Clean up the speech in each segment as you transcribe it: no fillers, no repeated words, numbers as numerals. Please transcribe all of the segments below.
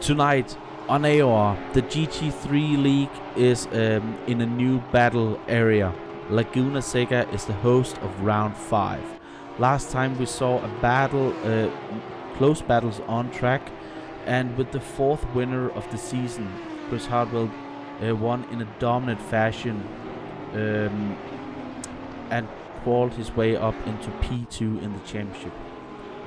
Tonight on AOR, the GT3 League is in a new battle area. Laguna Seca is the host of round 5. Last time we saw a battle, close battles on track, and with the 4th winner of the season, Chris Hartwell, won in a dominant fashion and crawled his way up into P2 in the championship.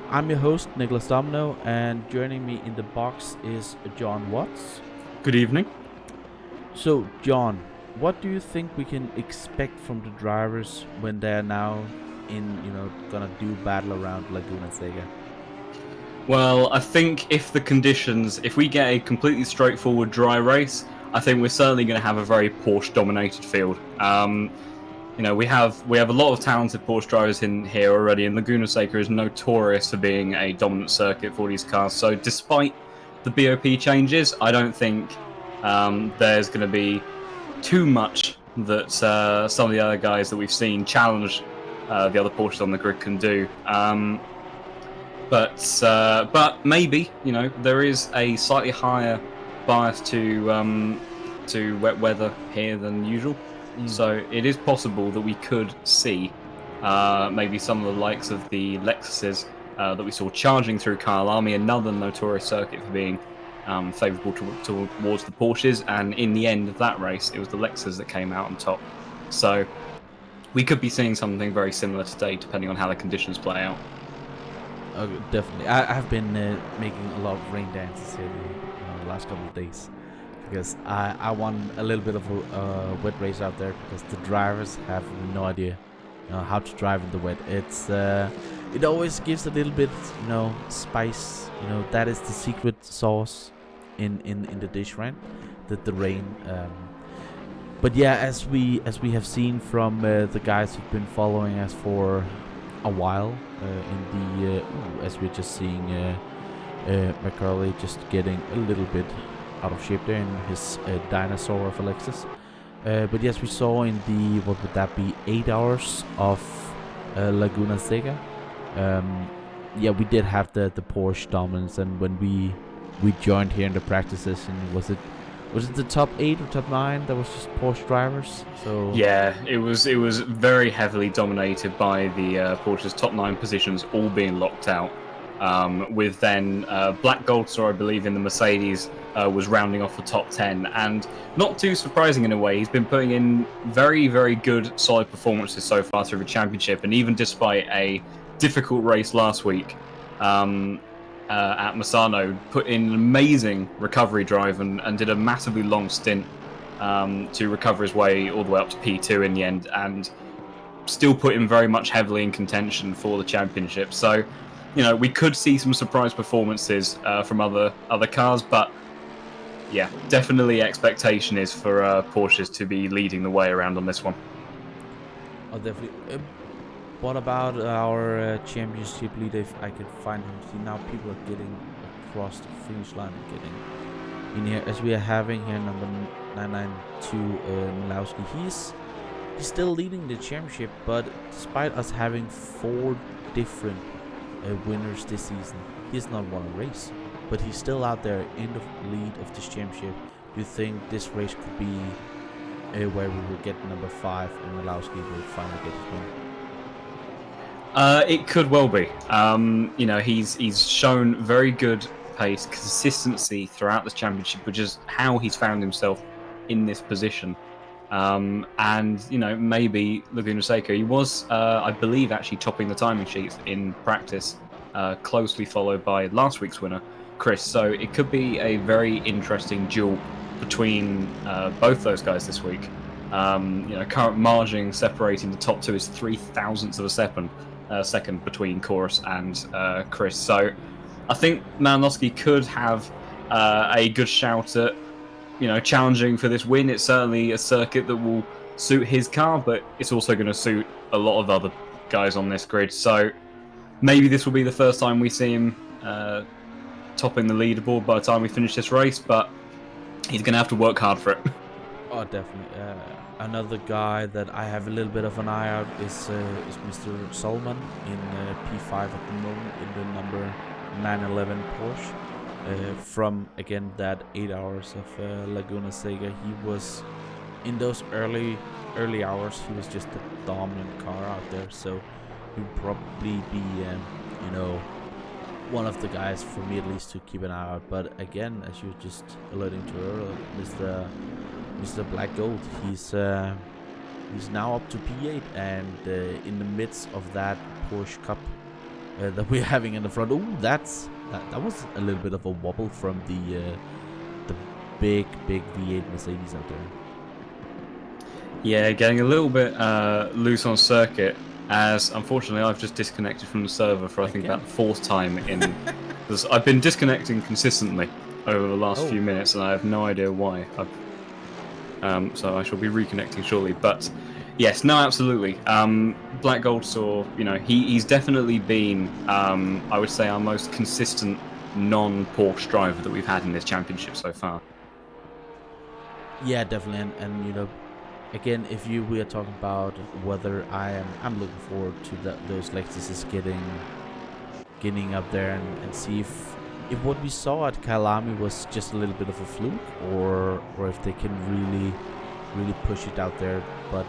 I'm your host, Niclas Domino, and joining me in the box is John Watts. Good evening. So, John, what do you think we can expect from the drivers when they're now gonna do battle around Laguna Seca? Well, I think if we get a completely straightforward dry race, I think we're certainly going to have a very Porsche-dominated field. We have a lot of talented Porsche drivers in here already, and Laguna Seca is notorious for being a dominant circuit for these cars. So, despite the BOP changes, I don't think there's going to be too much that some of the other guys that we've seen challenge the other Porsches on the grid can do. But maybe there is a slightly higher bias to wet weather here than usual. So it is possible that we could see maybe some of the likes of the Lexuses that we saw charging through Kyalami, another notorious circuit for being favourable towards the Porsches, and in the end of that race it was the Lexus that came out on top. So we could be seeing something very similar today, depending on how the conditions play out. Definitely. I've been making a lot of rain dances here the last couple of days, because I won a little bit of a wet race out there, because the drivers have no idea how to drive in the wet. It always gives a little bit spice. That is the secret sauce in the dish, right? The rain. But yeah, as we have seen from the guys who've been following us for a while, as we're just seeing McCurley just getting a little bit out of shape there in his dinosaur of Alexis. But yes, we saw in the, what would that be, 8 hours of Laguna Seca. Yeah, we did have the Porsche dominance, and when we joined here in the practice session, was it the top 8 or top 9 that was just Porsche drivers? So yeah, it was very heavily dominated by the Porsche's top 9 positions all being locked out, with then Black Goldstar, I believe, in the Mercedes was rounding off the top 10, and not too surprising in a way, he's been putting in very, very good solid performances so far through the championship, and even despite a difficult race last week at Misano, put in an amazing recovery drive and did a massively long stint to recover his way all the way up to P2 in the end, and still put him very much heavily in contention for the championship. So, we could see some surprise performances from other cars, but yeah, definitely expectation is for Porsches to be leading the way around on this one. Oh, definitely. What about our championship leader, if I could find him? See, now people are getting across the finish line and getting in here, as we are having here number 992 Milowski. He's still leading the championship, but despite us having 4 different winners this season, he's not won a race, but he's still out there in the lead of this championship. Do you think this race could be where we will get number 5 and Milowski will finally get his win? It could well be. He's shown very good pace, consistency throughout this championship, which is how he's found himself in this position. Maybe Laguna Seca, he was, I believe, actually topping the timing sheets in practice, closely followed by last week's winner, Chris. So it could be a very interesting duel between both those guys this week. Current margin separating the top 2 is 0.003 of a second between Chorus and Chris. So I think Malinowski could have a good shout at challenging for this win. It's certainly a circuit that will suit his car, but it's also going to suit a lot of other guys on this grid. So maybe this will be the first time we see him topping the leaderboard by the time we finish this race, but he's going to have to work hard for it. Oh, definitely. Another guy that I have a little bit of an eye out is Mr. Solman in P5 at the moment, in the number 911 Porsche. from again that 8 hours of Laguna Seca. He was in those early hours. He was just the dominant car out there, so he'd probably be one of the guys for me at least to keep an eye out. But again, as you were just alluding to earlier, Mr. Black Gold, he's now up to P8 and in the midst of that Porsche Cup that we're having in the front. Oh, that was a little bit of a wobble from the big V8 Mercedes out there. Yeah, getting a little bit loose on circuit, as unfortunately I've just disconnected from the server for I think about the 4th time in. Because I've been disconnecting consistently over the last few minutes, and I have no idea why. So I shall be reconnecting shortly. But yes, no, absolutely. Black Gold saw, he's definitely been, I would say, our most consistent non-Porsche driver that we've had in this championship so far. Yeah, definitely, and again, if we are talking about whether I'm looking forward to those Lexuses getting up there and see if what we saw at Kyalami was just a little bit of a fluke, or if they can really push it out there. But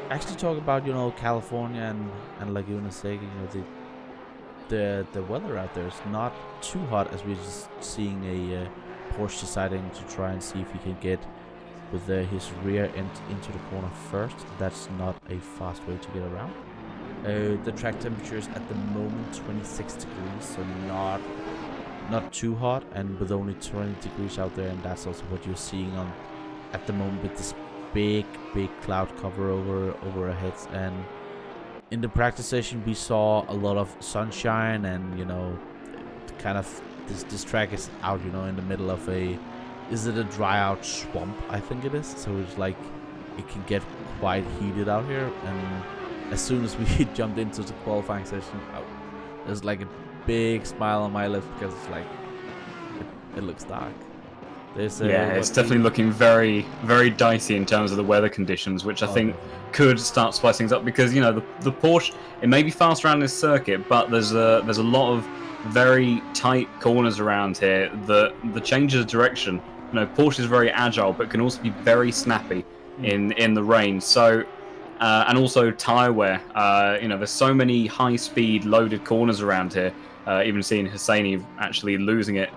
actually talk about California and Laguna Seca, the weather out there is not too hot, as we're just seeing a Porsche deciding to try and see if he can get with his rear end into the corner first. That's not a fast way to get around. The track temperature is at the moment 26 degrees, so not too hot, and with only 20 degrees out there, and that's also what you're seeing on at the moment with this big cloud cover over our heads. And in the practice session we saw a lot of sunshine, and kind of this track is out in the middle of is it a dry out swamp? I think it is. So it's like it can get quite heated out here, and as soon as we jumped into the qualifying session, there's like a big smile on my lips, because it's like it looks dark. It's definitely looking very, very dicey in terms of the weather conditions, which I think could start to spice things up, because the Porsche, it may be fast around this circuit, but there's a lot of very tight corners around here that the change of direction. Porsche is very agile, but can also be very snappy in the rain. So. And also tyre wear. There's so many high-speed loaded corners around here. Even seeing Hosseini actually losing it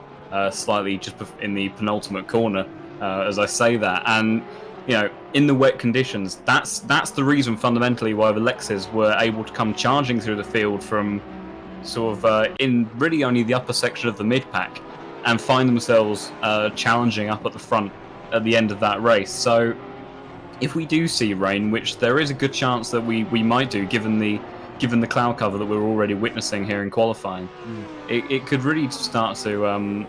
slightly just in the penultimate corner, as I say that. And in the wet conditions, that's the reason fundamentally why the Lexus were able to come charging through the field from sort of in really only the upper section of the mid-pack, and find themselves challenging up at the front at the end of that race. So. If we do see rain, which there is a good chance that we might do, given the cloud cover that we're already witnessing here in qualifying, it could really start to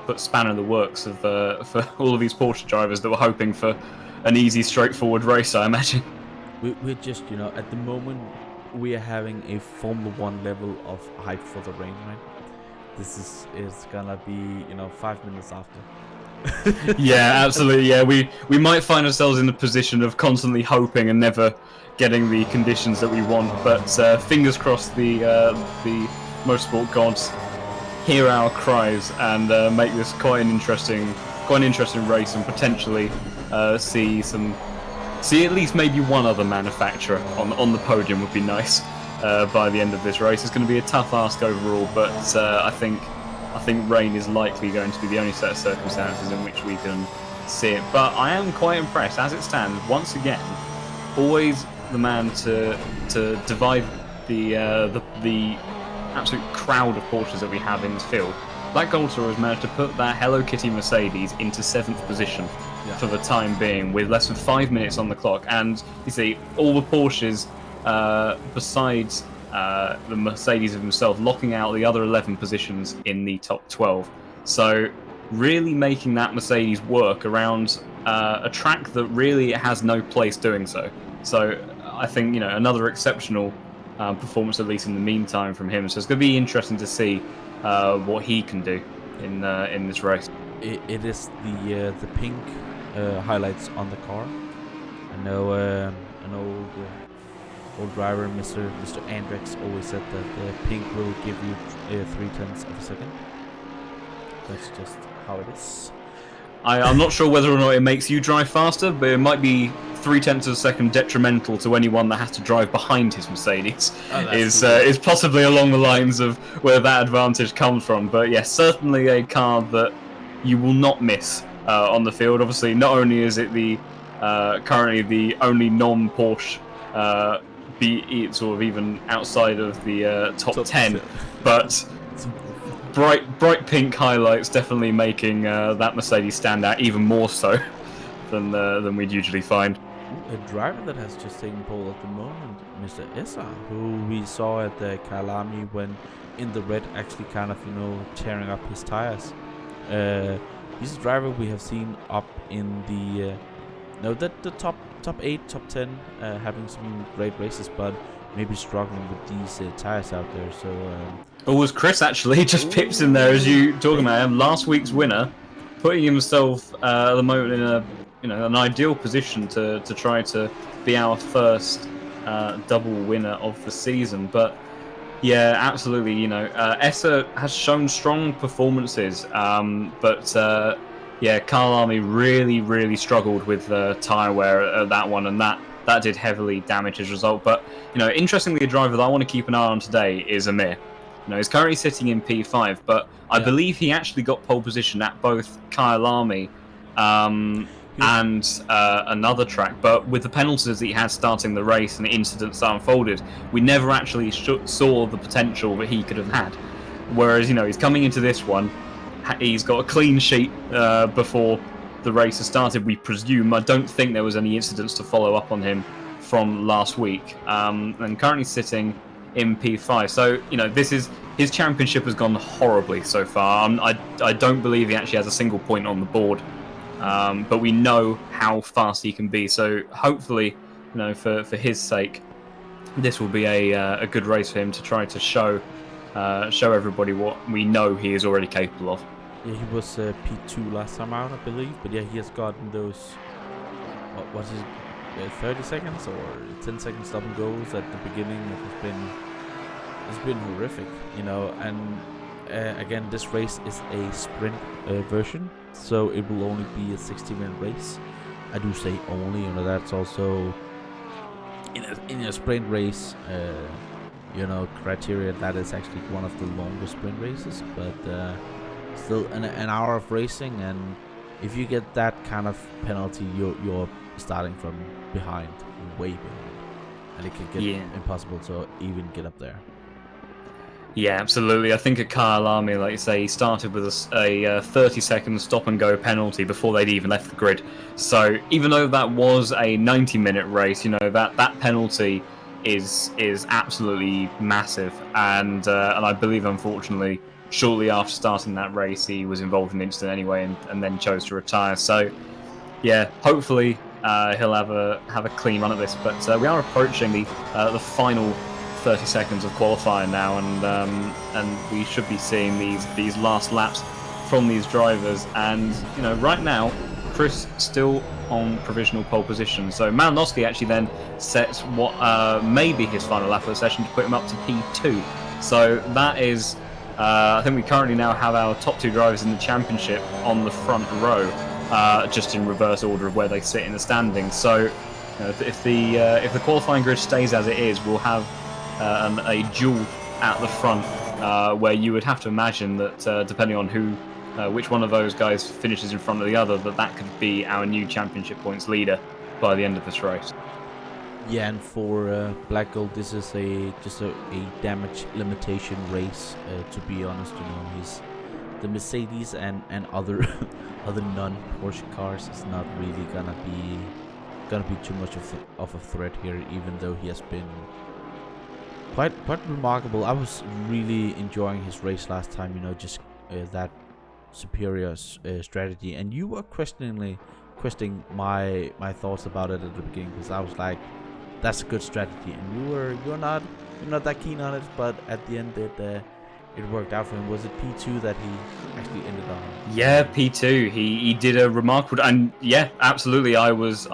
put spanner in the works of for all of these Porsche drivers that were hoping for an easy, straightforward race, I imagine. We're just, at the moment, we are having a Formula 1 level of hype for the rain, right? This is gonna be, 5 minutes after. Yeah, absolutely. Yeah, we might find ourselves in the position of constantly hoping and never getting the conditions that we want. But fingers crossed, the motorsport gods hear our cries and make this quite an interesting race, and potentially see at least maybe one other manufacturer on the podium would be nice by the end of this race. It's going to be a tough ask overall, but I think rain is likely going to be the only set of circumstances in which we can see it. But I am quite impressed, as it stands, once again, always the man to divide the absolute crowd of Porsches that we have in this field. Black Goldsaw has managed to put that Hello Kitty Mercedes into 7th position for the time being, with less than 5 minutes on the clock. And you see, all the Porsches, besides the Mercedes of himself, locking out the other 11 positions in the top 12. So really making that Mercedes work around a track that really has no place doing so. So I think, another exceptional performance, at least in the meantime, from him. So it's going to be interesting to see what he can do in this race. It is the pink highlights on the car. I know an old driver, Mr. Andrex, always said that the pink will give you 0.3 of a second. That's just how it is. I'm not sure whether or not it makes you drive faster, but it might be 0.3 of a second detrimental to anyone that has to drive behind his Mercedes. Is possibly along the lines of where that advantage comes from. But yes, certainly a car that you will not miss on the field. Obviously, not only is it the currently the only non-Porsche, be sort of even outside of the top 10, but bright pink highlights definitely making that Mercedes stand out even more so than we'd usually find. A driver that has just taken pole at the moment, Mr. Issa, who we saw at the Kalami when in the red, actually kind of, tearing up his tires. He's a driver we have seen up in the top 8, top 10, having some great races, but maybe struggling with these tires out there. So it was Chris actually just pips in there as you talking about him, last week's winner, putting himself at the moment in an ideal position to try to be our first double winner of the season. But yeah, absolutely. Essa has shown strong performances, but yeah, Carl Army really struggled with tyre wear at that one, and that did heavily damage his result. But interestingly, a driver that I want to keep an eye on today is Amir. He's currently sitting in P5, but I believe he actually got pole position at both Kyle Army and another track. But with the penalties that he had starting the race and the incidents that unfolded, we never actually saw the potential that he could have had. Whereas, he's coming into this one, he's got a clean sheet before the race has started, we presume. I don't think there was any incidents to follow up on him from last week. And currently sitting in P5. So, this is his championship has gone horribly so far. I don't believe he actually has a single point on the board. But we know how fast he can be. So hopefully, for his sake, this will be a good race for him to try to show everybody what we know he is already capable of. Yeah, he was P2 last time out, I believe. But yeah, he has gotten those, what is it, 30 seconds or 10 seconds stop and goes at the beginning. It's been horrific, and again, this race is a sprint version, so it will only be a 60-minute race. I do say only, that's also in a sprint race, criteria that is actually one of the longest sprint races, but still an hour of racing, and if you get that kind of penalty, you're starting from behind, way behind, and it can get impossible to even get up there. Yeah, absolutely. I think at Kyle Army, like you say, he started with a 30-second stop-and-go penalty before they'd even left the grid. So even though that was a 90-minute race, that penalty is absolutely massive. And I believe, unfortunately, shortly after starting that race, he was involved in an incident anyway, and then chose to retire. So yeah, hopefully he'll have a clean run at this. But we are approaching the final 30 seconds of qualifying now, and we should be seeing these last laps from these drivers. And right now, Chris still on provisional pole position. So Malinowski actually then sets what may be his final lap of the session to put him up to P2. So that is, I think we currently now have our top two drivers in the championship on the front row, just in reverse order of where they sit in the standings. So if the qualifying grid stays as it is, we'll have a duel at the front, where you would have to imagine that depending on which one of those guys finishes in front of the other, that could be our new championship points leader by the end of this race. Yeah, and for Black Gold, this is just a damage limitation race. To be honest, he's the Mercedes and other non-Porsche cars is not really gonna be too much of a threat here, even though he has been quite remarkable. I was really enjoying his race last time, just that superior strategy, and you were questioning my thoughts about it at the beginning, because I was like, that's a good strategy, and you're not that keen on it, but at the end it worked out for him. Was it P2 that he actually ended on? Yeah, P2. He did a remarkable, and yeah, absolutely. I was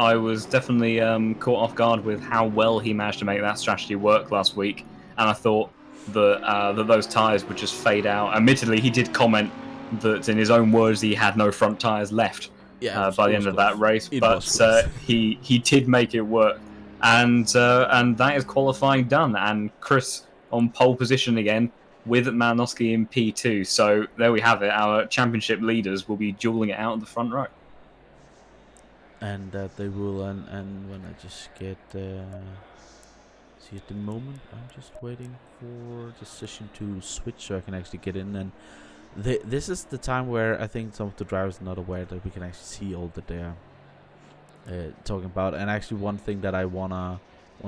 definitely caught off guard with how well he managed to make that strategy work last week, and I thought that those tyres would just fade out. Admittedly, he did comment that, in his own words, he had no front tires left Yeah, by the it end was of close. that race. It But was close. he did make it work, and that is qualifying done. And Chris on pole position again with Malinowski in P2. So there we have it. Our championship leaders will be dueling it out of the front row. And that they will, and when I just get see at the moment, I'm just waiting for the session to switch so I can actually get in. And this is the time where I think some of the drivers are not aware that we can actually see all that they're talking about. And actually, one thing that I wanna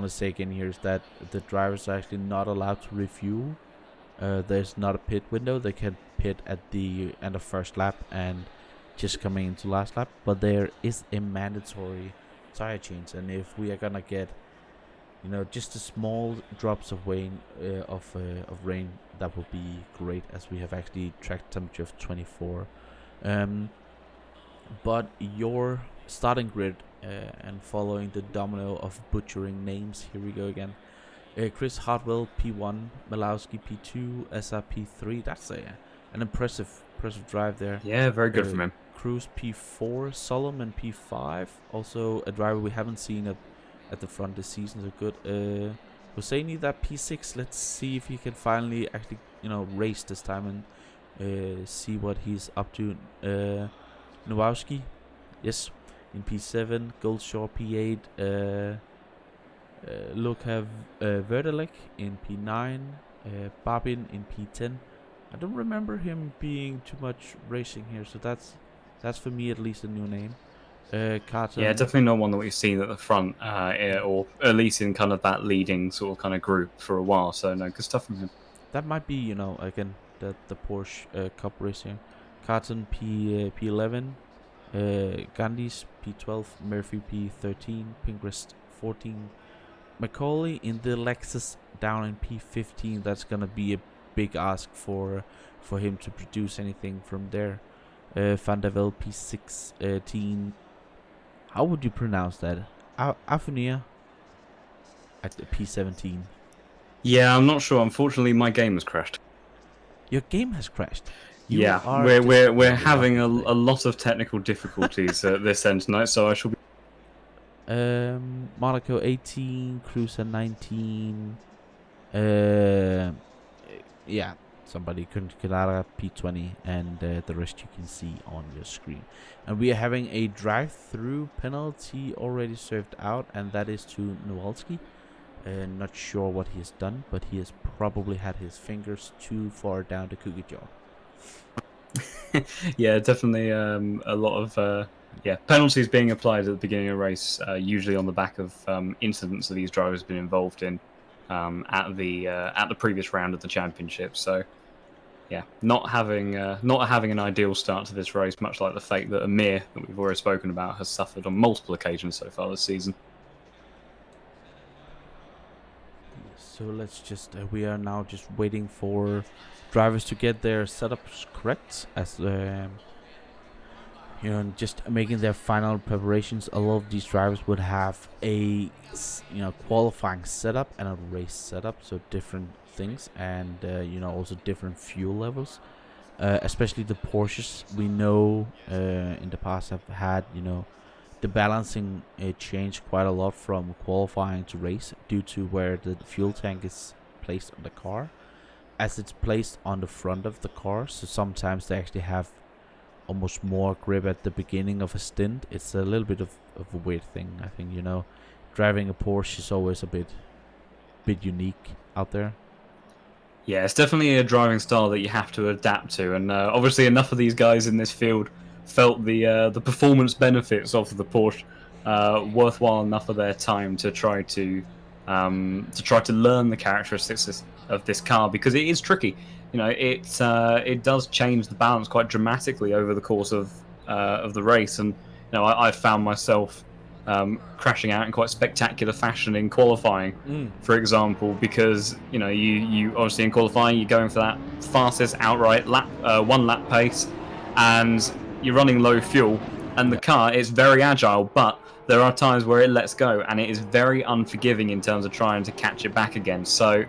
say again here is that the drivers are actually not allowed to refuel. There's not a pit window. They can pit at the end of first lap and just coming into last lap, but there is a mandatory tire change. And if we are gonna get, you know, just a small drops of rain, that would be great, as we have actually tracked temperature of 24. But your starting grid, and following the domino of butchering names, here we go again. Chris Hartwell P1, Malowski P2, SR P3. That's an impressive drive there. Yeah, very good from him. Cruz P4, Solomon P5. Also a driver we haven't seen at the front this season, so good. Hosseini that P6. Let's see if he can finally actually, you know, race this time and see what he's up to. Nowowski, yes, in P7. Goldshaw P8. Lukav Verdelek in P9. Babin in P10. I don't remember him being too much racing here, so that's for me at least a new name. Carton. Yeah, definitely not one that we've seen at the front, or at least in kind of that leading sort of kind of group for a while. So no, good stuff from him. That might be, you know, again the Porsche Cup racing. Carton P11, Gandhi's P12, Murphy P13, Pinkrest 14, Macaulay in the Lexus down in P15. That's gonna be a big ask for him to produce anything from there. Van der Velde P16. How would you pronounce that? Afonia at the P17. Yeah, I'm not sure. Unfortunately, my game has crashed. Your game has crashed. Yeah, we're having a lot of technical difficulties at this end tonight, so I shall be. Monaco 18, Cruiser 19. Yeah, somebody couldn't get out of P20, and the rest you can see on your screen. And we are having a drive-through penalty already served out, and that is to Nowalski. Not sure what he has done, but he has probably had his fingers too far down the cookie jar. Yeah, definitely a lot of penalties being applied at the beginning of a race, usually on the back of incidents that these drivers have been involved in at the previous round of the championship. So yeah, not having an ideal start to this race, much like the fate that Amir, that we've already spoken about, has suffered on multiple occasions so far this season. So let's just we are now just waiting for drivers to get their setups correct, as you know, just making their final preparations. A lot of these drivers would have a qualifying setup and a race setup, so different things, and also different fuel levels. Especially the Porsches, we know in the past have had the balancing changed quite a lot from qualifying to race, due to where the fuel tank is placed on the car, as it's placed on the front of the car. So sometimes they actually have almost more grip at the beginning of a stint. It's a little bit of a weird thing. I think driving a Porsche is always a bit unique out there. Yeah, it's definitely a driving style that you have to adapt to, and obviously enough of these guys in this field felt the performance benefits of the Porsche worthwhile enough of their time to try to learn the characteristics of this car, because it is tricky. It does change the balance quite dramatically over the course of the race, and I found myself crashing out in quite spectacular fashion in qualifying, for example, because you obviously in qualifying you're going for that fastest outright lap, one lap pace, and you're running low fuel, and the car is very agile, but there are times where it lets go, and it is very unforgiving in terms of trying to catch it back again. So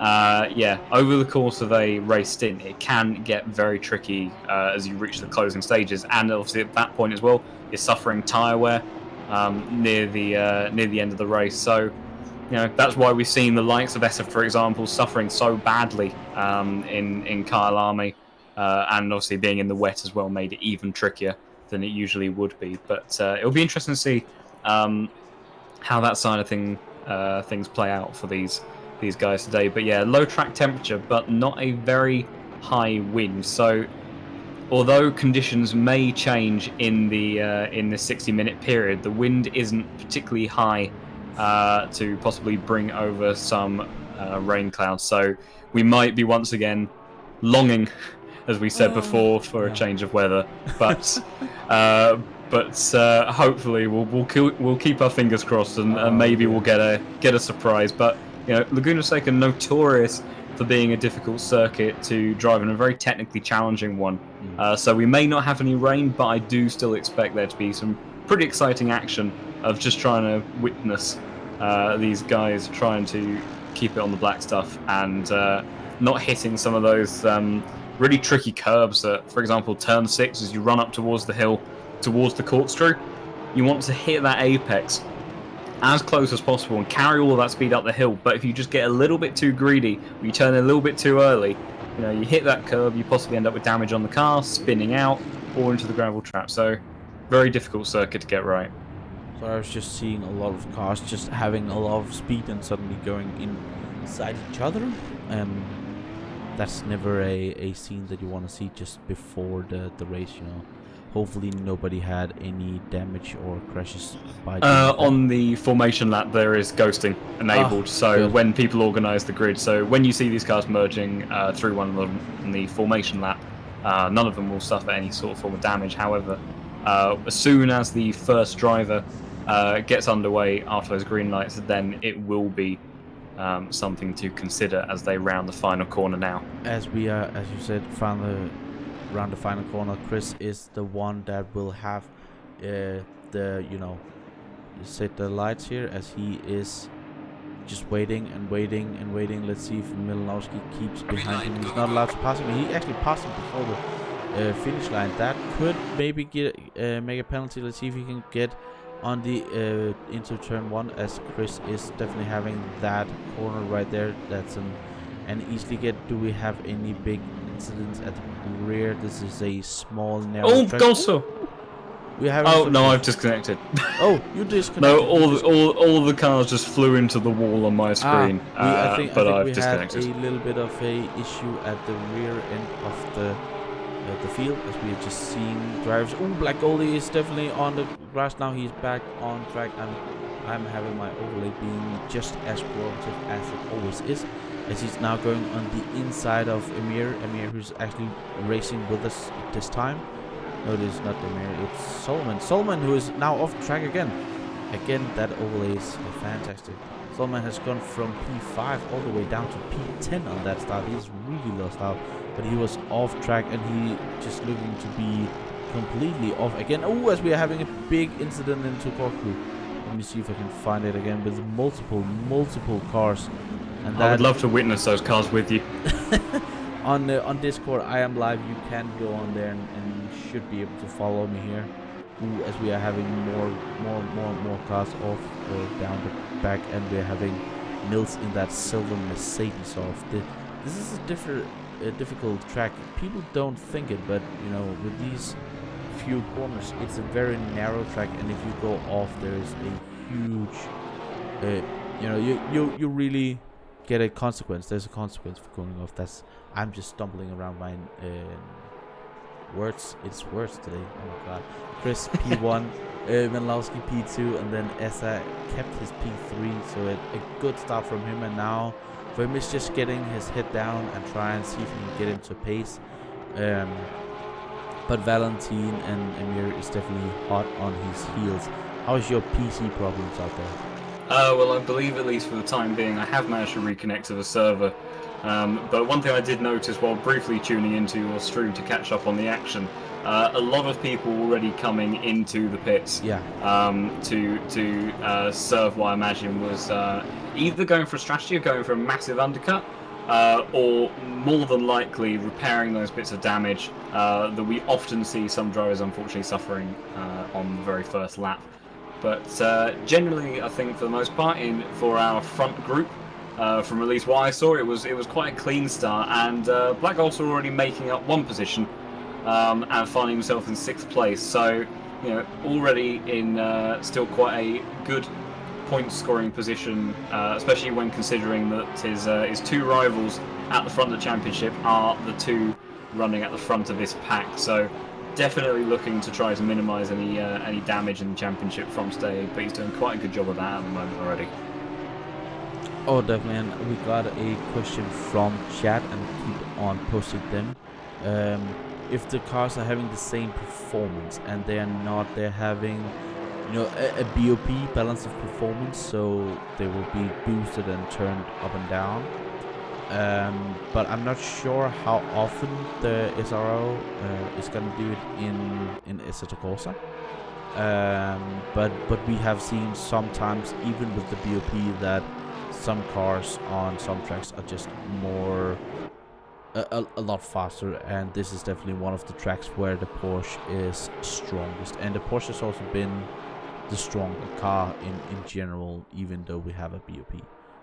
yeah, over the course of a race stint, it can get very tricky as you reach the closing stages, and obviously at that point as well, you're suffering tyre wear near the end of the race. So, that's why we've seen the likes of Essa, for example, suffering so badly in Kyle Army, and obviously being in the wet as well made it even trickier than it usually would be. But it'll be interesting to see how that side of things play out for these guys today. But yeah, low track temperature, but not a very high wind. So although conditions may change in the 60-minute period, the wind isn't particularly high to possibly bring over some rain clouds. So we might be once again longing, as we said before, for a change of weather. But hopefully we'll keep our fingers crossed, and maybe we'll get a surprise. But Laguna Seca notorious for being a difficult circuit to drive in, a very technically challenging one. So we may not have any rain, but I do still expect there to be some pretty exciting action of just trying to witness these guys trying to keep it on the black stuff and not hitting some of those really tricky curbs that, for example, turn 6, as you run up towards the hill, towards the corkscrew, you want to hit that apex as close as possible and carry all of that speed up the hill. But if you just get a little bit too greedy, or you turn a little bit too early, you hit that curb, you possibly end up with damage on the car, spinning out, or into the gravel trap. So, very difficult circuit to get right. So I was just seeing a lot of cars just having a lot of speed and suddenly going inside each other. That's never a scene that you want to see just before the race, Hopefully nobody had any damage or crashes by on the formation lap. There is ghosting enabled, so good. When people organise the grid, so when you see these cars merging through one of them in the formation lap, none of them will suffer any sort of form of damage. However, as soon as the first driver gets underway after those green lights, then it will be something to consider as they round the final corner now. As we are, as you said, around the final corner, Chris is the one that will have set the lights here, as he is just waiting and waiting and waiting. Let's see if Milanowski keeps behind him. He's not allowed to pass him. He actually passed him before the finish line. That could maybe make a penalty. Let's see if he can get on the into turn 1, as Chris is definitely having that corner right there. That's an easily get. Do we have any big incidents at the rear? This is a small narrow track. Also, we have. Oh no, I've disconnected. Oh, you disconnected. No, all of the cars just flew into the wall on my screen. I think I've we disconnected. had a little bit of a issue at the rear end of the field, as we are just seeing drivers. Oh, Black Goldie is definitely on the grass now. He's back on track. I'm having my overlay being just as cooperative as it always is, as he's now going on the inside of Emir, who's actually racing with us this time. No, it is not Emir, it's Solomon, who is now off track again. That overlay is fantastic. Solomon has gone from P5 all the way down to P10 on that start. He's really lost out, but he was off track and he just looking to be completely off again. Oh, as we are having a big incident into corkscrew. Let me see if I can find it again with multiple cars. And I would love to witness those cars with you. on Discord, I am live. You can go on there and you should be able to follow me here. Ooh, as we are having more cars off down the back, and we're having Nils in that silver Mercedes off. This is a difficult track. People don't think it, but with these few corners, it's a very narrow track, and if you go off, there is a huge you really get a consequence. There's a consequence for going off. I'm just stumbling around my words. It's words today. Oh my god. Chris P1, Menlowski P2, and then Essa kept his P3. So a good start from him, and now for him is just getting his head down and try and see if he can get into pace. But Valentin and Emir is definitely hot on his heels. How's your PC problems out there? Well, I believe, at least for the time being, I have managed to reconnect to the server. But one thing I did notice while briefly tuning into your stream to catch up on the action, a lot of people already coming into the pits. Yeah. To serve what I imagine was either going for a strategy or going for a massive undercut. or more than likely repairing those bits of damage that we often see some drivers unfortunately suffering on the very first lap. But generally, I think for the most part, for our front group, from at least what I saw, it was quite a clean start, and Black Gold's already making up one position and finding himself in 6th place. So, already in still quite a good point-scoring position, especially when considering that his 2 rivals at the front of the championship are the 2 running at the front of this pack. So, definitely looking to try to minimise any damage in the championship from stay, but he's doing quite a good job of that at the moment already. Oh, definitely, and we got a question from chat, and keep on posting them. If the cars are having the same performance and they're having a BOP, balance of performance, so they will be boosted and turned up and down. But I'm not sure how often the SRO is gonna do it in Assetto Corsa. But we have seen sometimes, even with the BOP, that some cars on some tracks are just a lot faster, and this is definitely one of the tracks where the Porsche is strongest, and the Porsche has also been the stronger car in general, even though we have a BOP,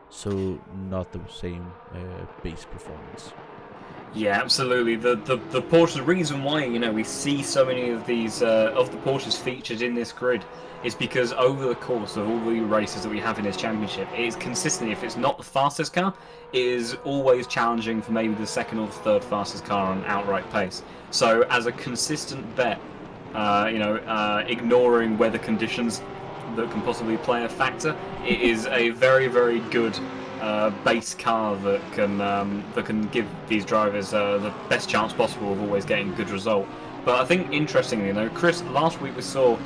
so not the same base performance. Yeah, absolutely. The Porsche. The reason why we see so many of these of the Porsches featured in this grid is because over the course of all the races that we have in this championship, it is consistently, if it's not the fastest car, it is always challenging for maybe the 2nd or 3rd fastest car on outright pace. So as a consistent bet, ignoring weather conditions that can possibly play a factor, it is a very, very good base car that can give these drivers the best chance possible of always getting a good result. But I think interestingly, Chris, last week we saw,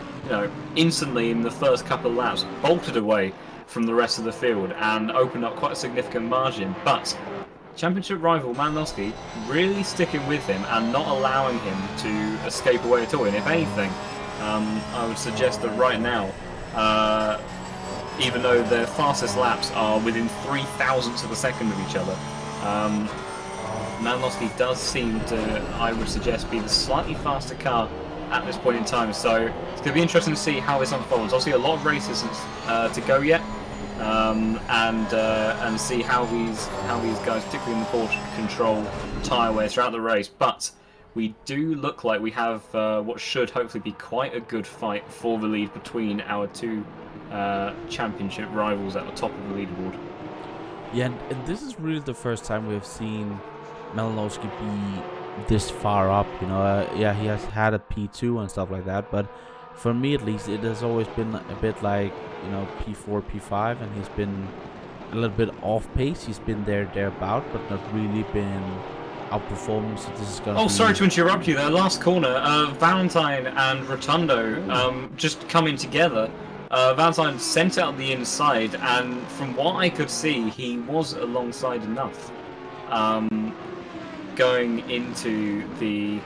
instantly in the first couple of laps, bolted away from the rest of the field and opened up quite a significant margin. But championship rival Malinowski really sticking with him and not allowing him to escape away at all. And if anything, I would suggest that right now, even though their fastest laps are within 3,000ths of a second of each other, Malinowski does seem to, I would suggest, be the slightly faster car at this point in time. So it's going to be interesting to see how this unfolds. Obviously, a lot of races to go yet, and see how these guys, particularly in the Porsche, control tyre wear throughout the race. But we do look like we have what should hopefully be quite a good fight for the lead between our 2 championship rivals at the top of the leaderboard. Yeah, and this is really the first time we've seen Malinowski be this far up. Yeah, he has had a P2 and stuff like that, but for me at least, it has always been a bit like P4, P5, and he's been a little bit off pace. He's been thereabout, but not really been outperforming. So this is gonna. Oh, sorry to interrupt you there. Last corner, Valentine and Rotundo just coming together. Valentine sent out the inside, and from what I could see, he was alongside enough going into the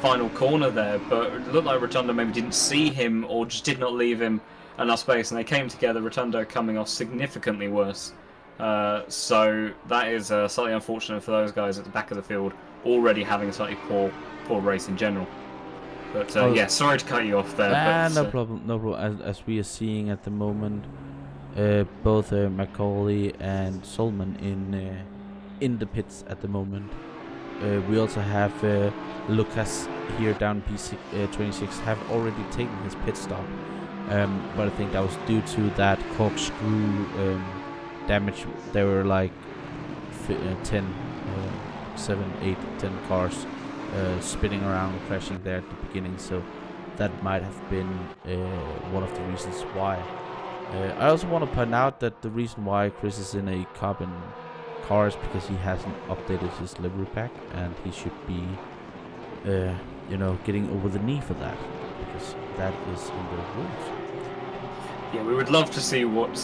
final corner there, but it looked like Rotundo maybe didn't see him or just did not leave him enough space, and they came together, Rotundo coming off significantly worse. So that is slightly unfortunate for those guys at the back of the field, already having a slightly poor race in general. But yeah, sorry to cut you off there. But, no problem, no problem. As we are seeing at the moment, both Macaulay and Solman in the pits at the moment. We also have Lucas here down P26 have already taken his pit stop, but I think that was due to that corkscrew damage. There were like 10, 7, 8, 10 cars spinning around and crashing there at the beginning, so that might have been one of the reasons why. I also want to point out that the reason why Chris is in a carbon car is because he hasn't updated his livery pack, and he should be getting over the knee for that, because that is in the rules. Yeah, we would love to see what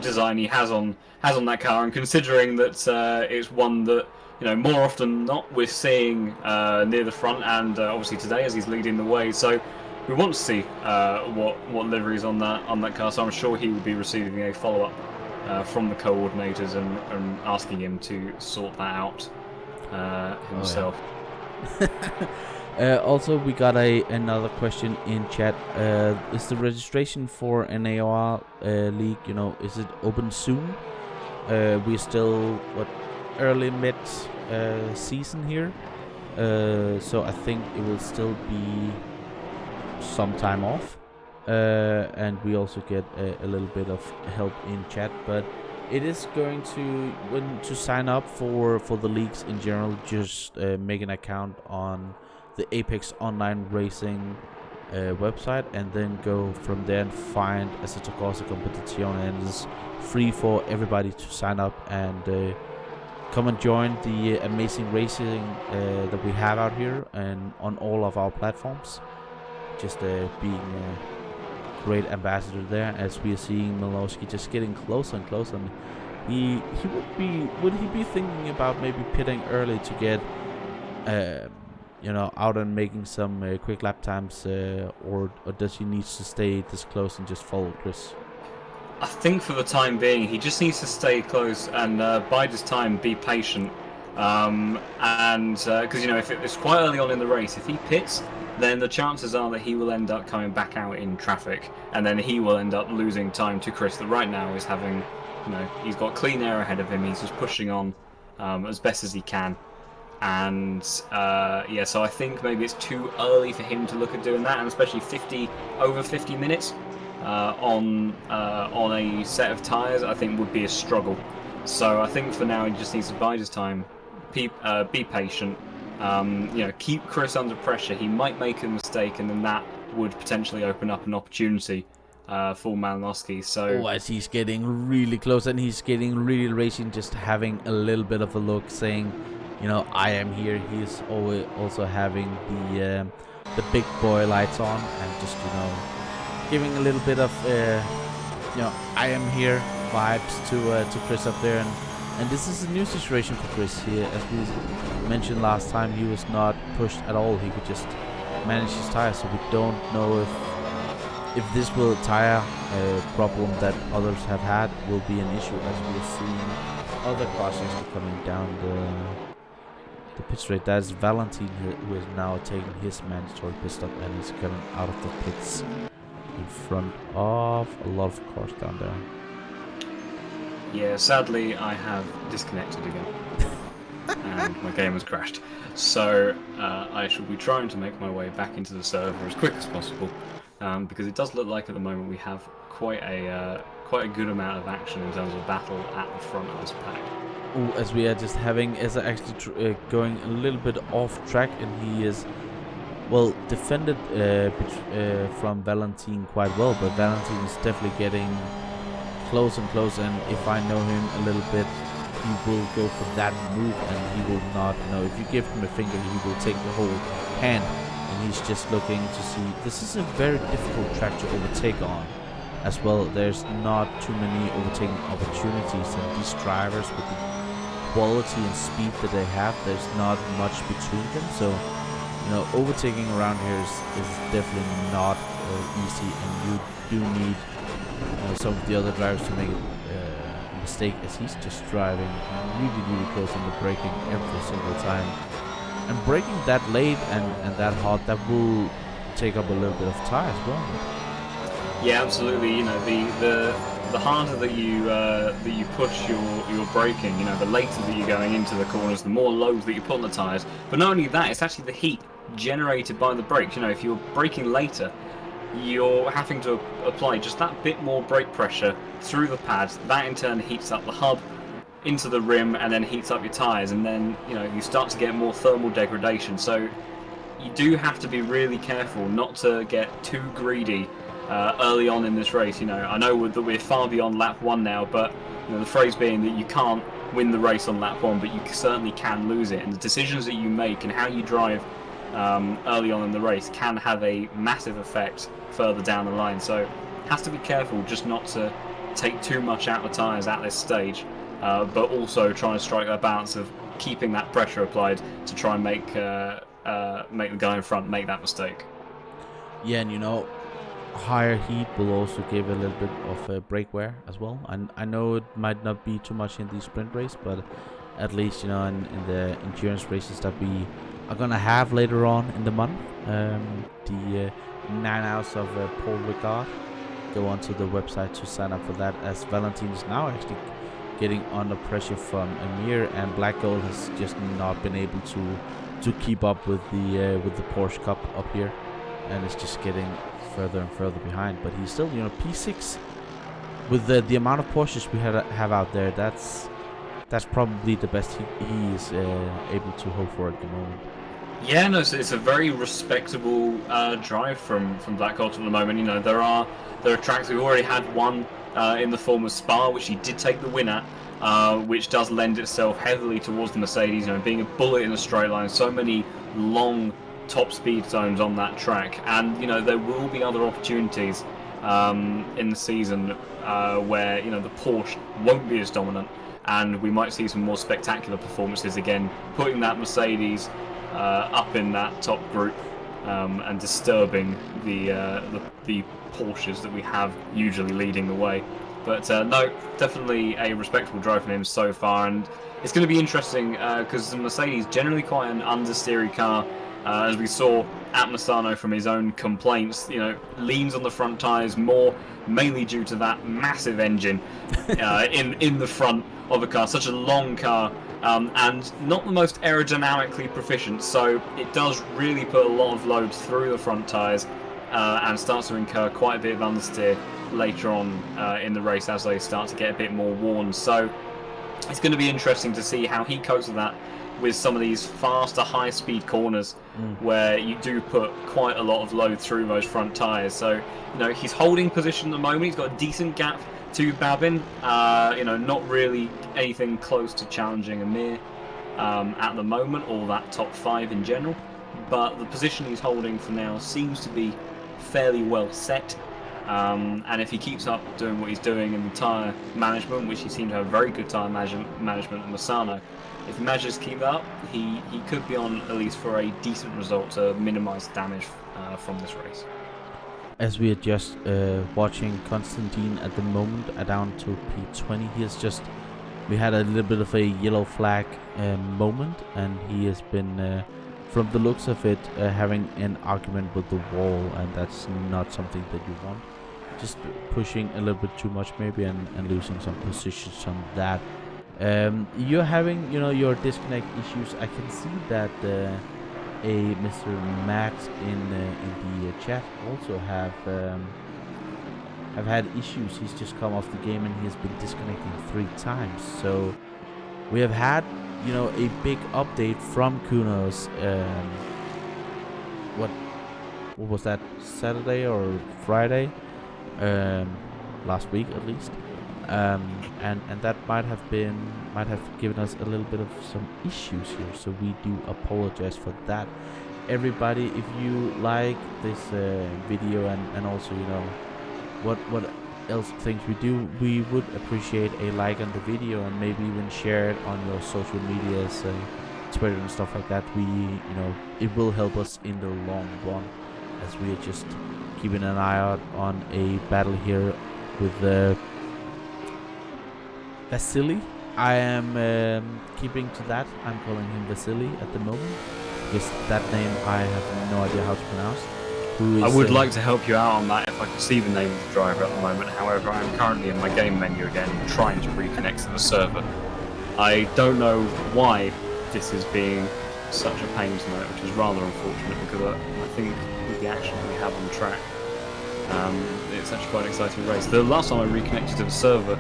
design he has on that car, and considering that it's one that more often than not we're seeing near the front, and obviously today as he's leading the way, so we want to see what livery is on that car. So I'm sure he will be receiving a follow-up from the coordinators and asking him to sort that out himself. Oh, yeah. Also, we got another question in chat. Is the registration for an AOR league, is it open soon? We're still early mid season here, so I think it will still be some time off, and we also get a little bit of help in chat, but it is going to sign up for the leagues in general. Just make an account on the Apex Online Racing website, and then go from there and find Assetto Corsa Competizione, and it's free for everybody to sign up and come and join the amazing racing that we have out here and on all of our platforms. Just being a great ambassador there, as we are seeing Milowski just getting closer and closer. And would he be thinking about maybe pitting early to get out and making some quick lap times, or does he need to stay this close and just follow Chris? I think for the time being, he just needs to stay close and bide his time, be patient. Because if it's quite early on in the race, if he pits, then the chances are that he will end up coming back out in traffic, and then he will end up losing time to Chris, that right now is having, he's got clean air ahead of him. He's just pushing on as best as he can. And so I think maybe it's too early for him to look at doing that, and especially over 50 minutes on a set of tyres, I think would be a struggle. So I think for now he just needs to bide his time, be patient, keep Chris under pressure. He might make a mistake, and then that would potentially open up an opportunity for Malinowski. So as he's getting really close and he's getting really racing, just having a little bit of a look, saying, I am here. He's always also having the big boy lights on, and just giving a little bit of I am here vibes to Chris up there. And this is a new situation for Chris here. As we mentioned last time, he was not pushed at all. He could just manage his tires, so we don't know if this tire problem that others have had will be an issue, as we're seeing other cars coming down the pit straight. That's Valentin who is now taking his mandatory pit stop and is coming out of the pits in front of a lot of cars down there. Yeah, sadly I have disconnected again and my game has crashed. So I shall be trying to make my way back into the server as quick as possible, because it does look like at the moment we have quite a good amount of action in terms of battle at the front of this pack. Ooh, as we are just having Eza actually going a little bit off track, and he is defended from Valentin quite well, but Valentin is definitely getting close and close, and if I know him a little bit, he will go for that move, and he will not if you give him a finger, he will take the whole hand, and he's just looking to see. This is a very difficult track to overtake on as well. There's not too many overtaking opportunities, and these drivers, with the quality and speed that they have, there's not much between them, so overtaking around here is definitely not easy, and you do need some of the other drivers to make a mistake, as he's just driving really close on the braking every single time, and braking that late and that hard, that will take up a little bit of time as well. Yeah, absolutely. The harder that you push your braking, the later that you're going into the corners, the more loads that you put on the tyres. But not only that, it's actually the heat generated by the brakes. If you're braking later, you're having to apply just that bit more brake pressure through the pads. That in turn heats up the hub into the rim, and then heats up your tyres, and then you start to get more thermal degradation. So you do have to be really careful not to get too greedy early on in this race. I know that we're far beyond lap 1 now, but the phrase being that you can't win the race on lap 1, but you certainly can lose it, and the decisions that you make and how you drive early on in the race can have a massive effect further down the line. So has to be careful just not to take too much out of the tyres at this stage, but also trying to strike that balance of keeping that pressure applied to try and make the guy in front make that mistake. Yeah, and higher heat will also give a little bit of brake wear as well. And I know it might not be too much in the sprint race, but at least, you know, in the endurance races that we are gonna have later on in the month, the 9 hours of Paul Ricard. Go onto the website to sign up for that, as Valentin is now actually getting under pressure from Amir, and Black Gold has just not been able to keep up with the Porsche Cup up here, and it's just getting further and further behind. But he's still, you know, P6 with the amount of Porsches we have out there. That's probably the best he is able to hope for at the moment. Yeah, no, so it's a very respectable drive from Black Gold at the moment. You know, there are tracks. We've already had one in the form of Spa, which he did take the win at, which does lend itself heavily towards the Mercedes. You know, being a bullet in a straight line, so many long top speed zones on that track, and you know there will be other opportunities in the season where, you know, the Porsche won't be as dominant, and we might see some more spectacular performances again, putting that Mercedes up in that top group and disturbing the Porsches that we have usually leading the way. But no, definitely a respectable drive from him so far, and it's going to be interesting because the Mercedes generally quite an understeery car, as we saw at Misano from his own complaints. You know, leans on the front tyres more, mainly due to that massive engine in the front of the car, such a long car. And not the most aerodynamically proficient, so it does really put a lot of load through the front tyres and starts to incur quite a bit of understeer later on in the race as they start to get a bit more worn. So it's going to be interesting to see how he copes with that with some of these faster, high-speed corners where you do put quite a lot of load through those front tyres. So, you know, he's holding position at the moment. He's got a decent gap to Babin, you know, not really anything close to challenging Amir at the moment, or that top 5 in general, but the position he's holding for now seems to be fairly well set, and if he keeps up doing what he's doing in the tyre management, which he seemed to have very good tyre management at Misano, if he manages to keep that up, he could be on at least for a decent result to minimise damage from this race. As we are just watching Konstantin at the moment down to P20, we had a little bit of a yellow flag moment, and he has been, from the looks of it, having an argument with the wall, and that's not something that you want. Just pushing a little bit too much maybe, and losing some positions on that. You're having, you know, your disconnect issues. I can see that a Mr. Max in the chat also have had issues. He's just come off the game and he has been disconnecting 3 times. So we have had, you know, a big update from Kunos. What was that, Saturday or Friday? Last week at least. And that might have given us a little bit of some issues here, so we do apologize for that. Everybody, if you like this video and also, you know, what else things we do, we would appreciate a like on the video, and maybe even share it on your social medias, Twitter and stuff like that. You know, it will help us in the long run, as we are just keeping an eye out on a battle here with Vasily. I am keeping to that. I'm calling him Vasily at the moment, because that name I have no idea how to pronounce. I would like to help you out on that if I could see the name of the driver at the moment. However, I'm currently in my game menu again, trying to reconnect to the server. I don't know why this is being such a pain tonight, which is rather unfortunate, because I think with the action we have on the track, it's actually quite an exciting race. The last time I reconnected to the server,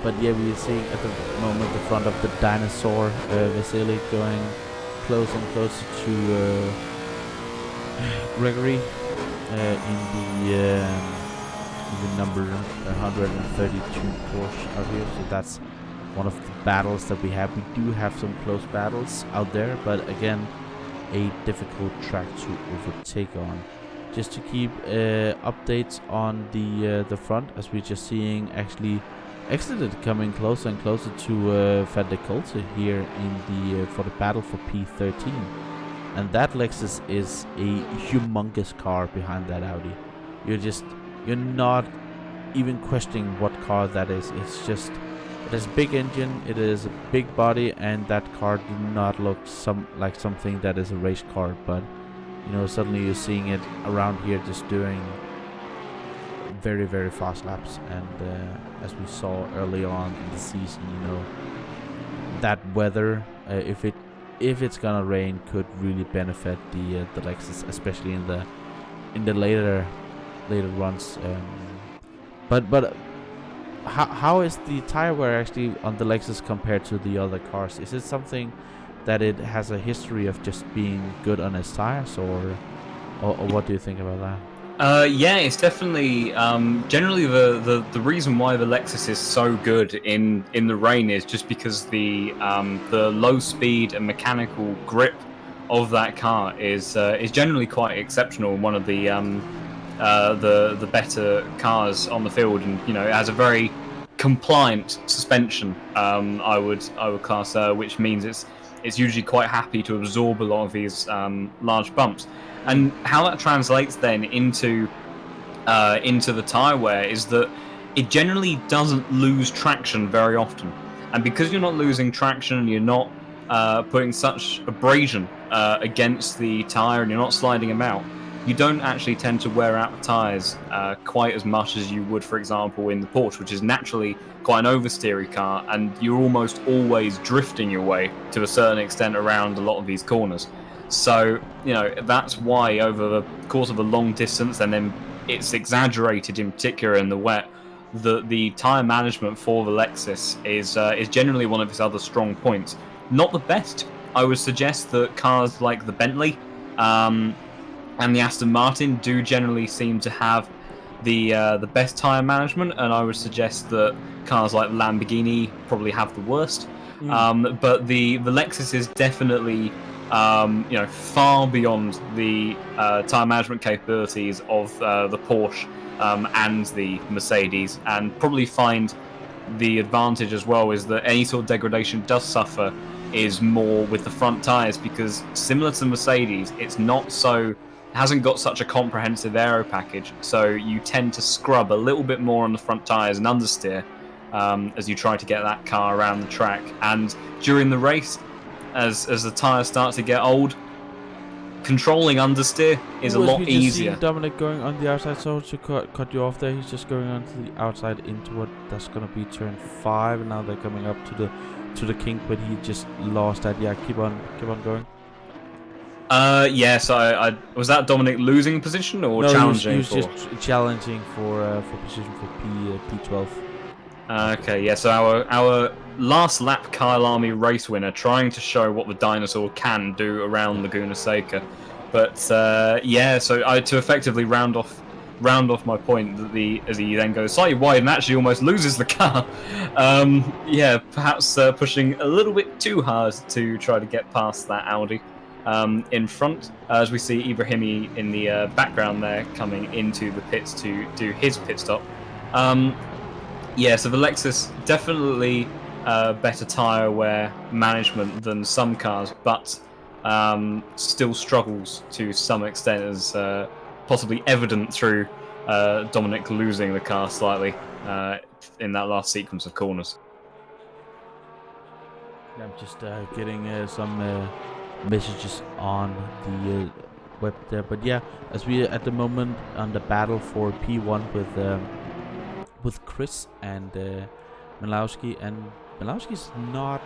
but yeah, we are seeing at the moment the front of the dinosaur Vasily going closer and closer to Gregory in the number 132 Porsche out here. So that's one of the battles that we have. We do have some close battles out there, but again, a difficult track to overtake on. Just to keep updates on the front, as we're just seeing actually Exited coming closer and closer to Van Coulter here in the for the battle for P13, and that Lexus is a humongous car behind that Audi. You're not even questioning what car that is. It's just it has a big engine, it is a big body, and that car do not look like something that is a race car. But you know, suddenly you're seeing it around here just doing very, very fast laps, and as we saw early on in the season, you know, that weather, if it's gonna rain, could really benefit the Lexus, especially in the later runs. But how is the tire wear actually on the Lexus compared to the other cars? Is it something that it has a history of just being good on its tires, or what do you think about that? Yeah, it's definitely generally the reason why the Lexus is so good in the rain is just because the low speed and mechanical grip of that car is generally quite exceptional, and one of the better cars on the field, and you know, it has a very compliant suspension. I would class, which means it's usually quite happy to absorb a lot of these large bumps. And how that translates then into the tire wear is that it generally doesn't lose traction very often, and because you're not losing traction, you're not putting such abrasion against the tire, and you're not sliding them out, you don't actually tend to wear out the tires quite as much as you would, for example, in the Porsche, which is naturally quite an oversteery car, and you're almost always drifting your way to a certain extent around a lot of these corners. So, you know, that's why over the course of a long distance, and then it's exaggerated in particular in the wet, the tyre management for the Lexus is generally one of its other strong points. Not the best. I would suggest that cars like the Bentley and the Aston Martin do generally seem to have the best tyre management, and I would suggest that cars like Lamborghini probably have the worst. But the Lexus is definitely you know, far beyond the tyre management capabilities of the Porsche and the Mercedes, and probably find the advantage as well is that any sort of degradation does suffer is more with the front tyres, because similar to Mercedes, it hasn't got such a comprehensive aero package, so you tend to scrub a little bit more on the front tyres and understeer as you try to get that car around the track. And during the race, as the tyres start to get old, controlling understeer is a lot easier. Dominic going on the outside, so to cut you off there, he's just going on to the outside into what that's gonna be turn 5, and now they're coming up to the kink, but he just lost that. Yeah, keep on going. Yes, I was that Dominic losing position or challenging? He was just challenging for position for P12. Okay, yeah. So our last lap Kyle Army race winner, trying to show what the dinosaur can do around Laguna Seca, but yeah. So to effectively round off my point, that as he then goes slightly wide and actually almost loses the car. Yeah, perhaps pushing a little bit too hard to try to get past that Audi. In front, as we see Ibrahimi in the background there coming into the pits to do his pit stop. Yeah, so the Lexus definitely better tyre wear management than some cars, but still struggles to some extent, as possibly evident through Dominic losing the car slightly in that last sequence of corners. I'm just getting some messages on the web there, but yeah, as we at the moment on the battle for P1 with Chris and Milowski, and Milowski's not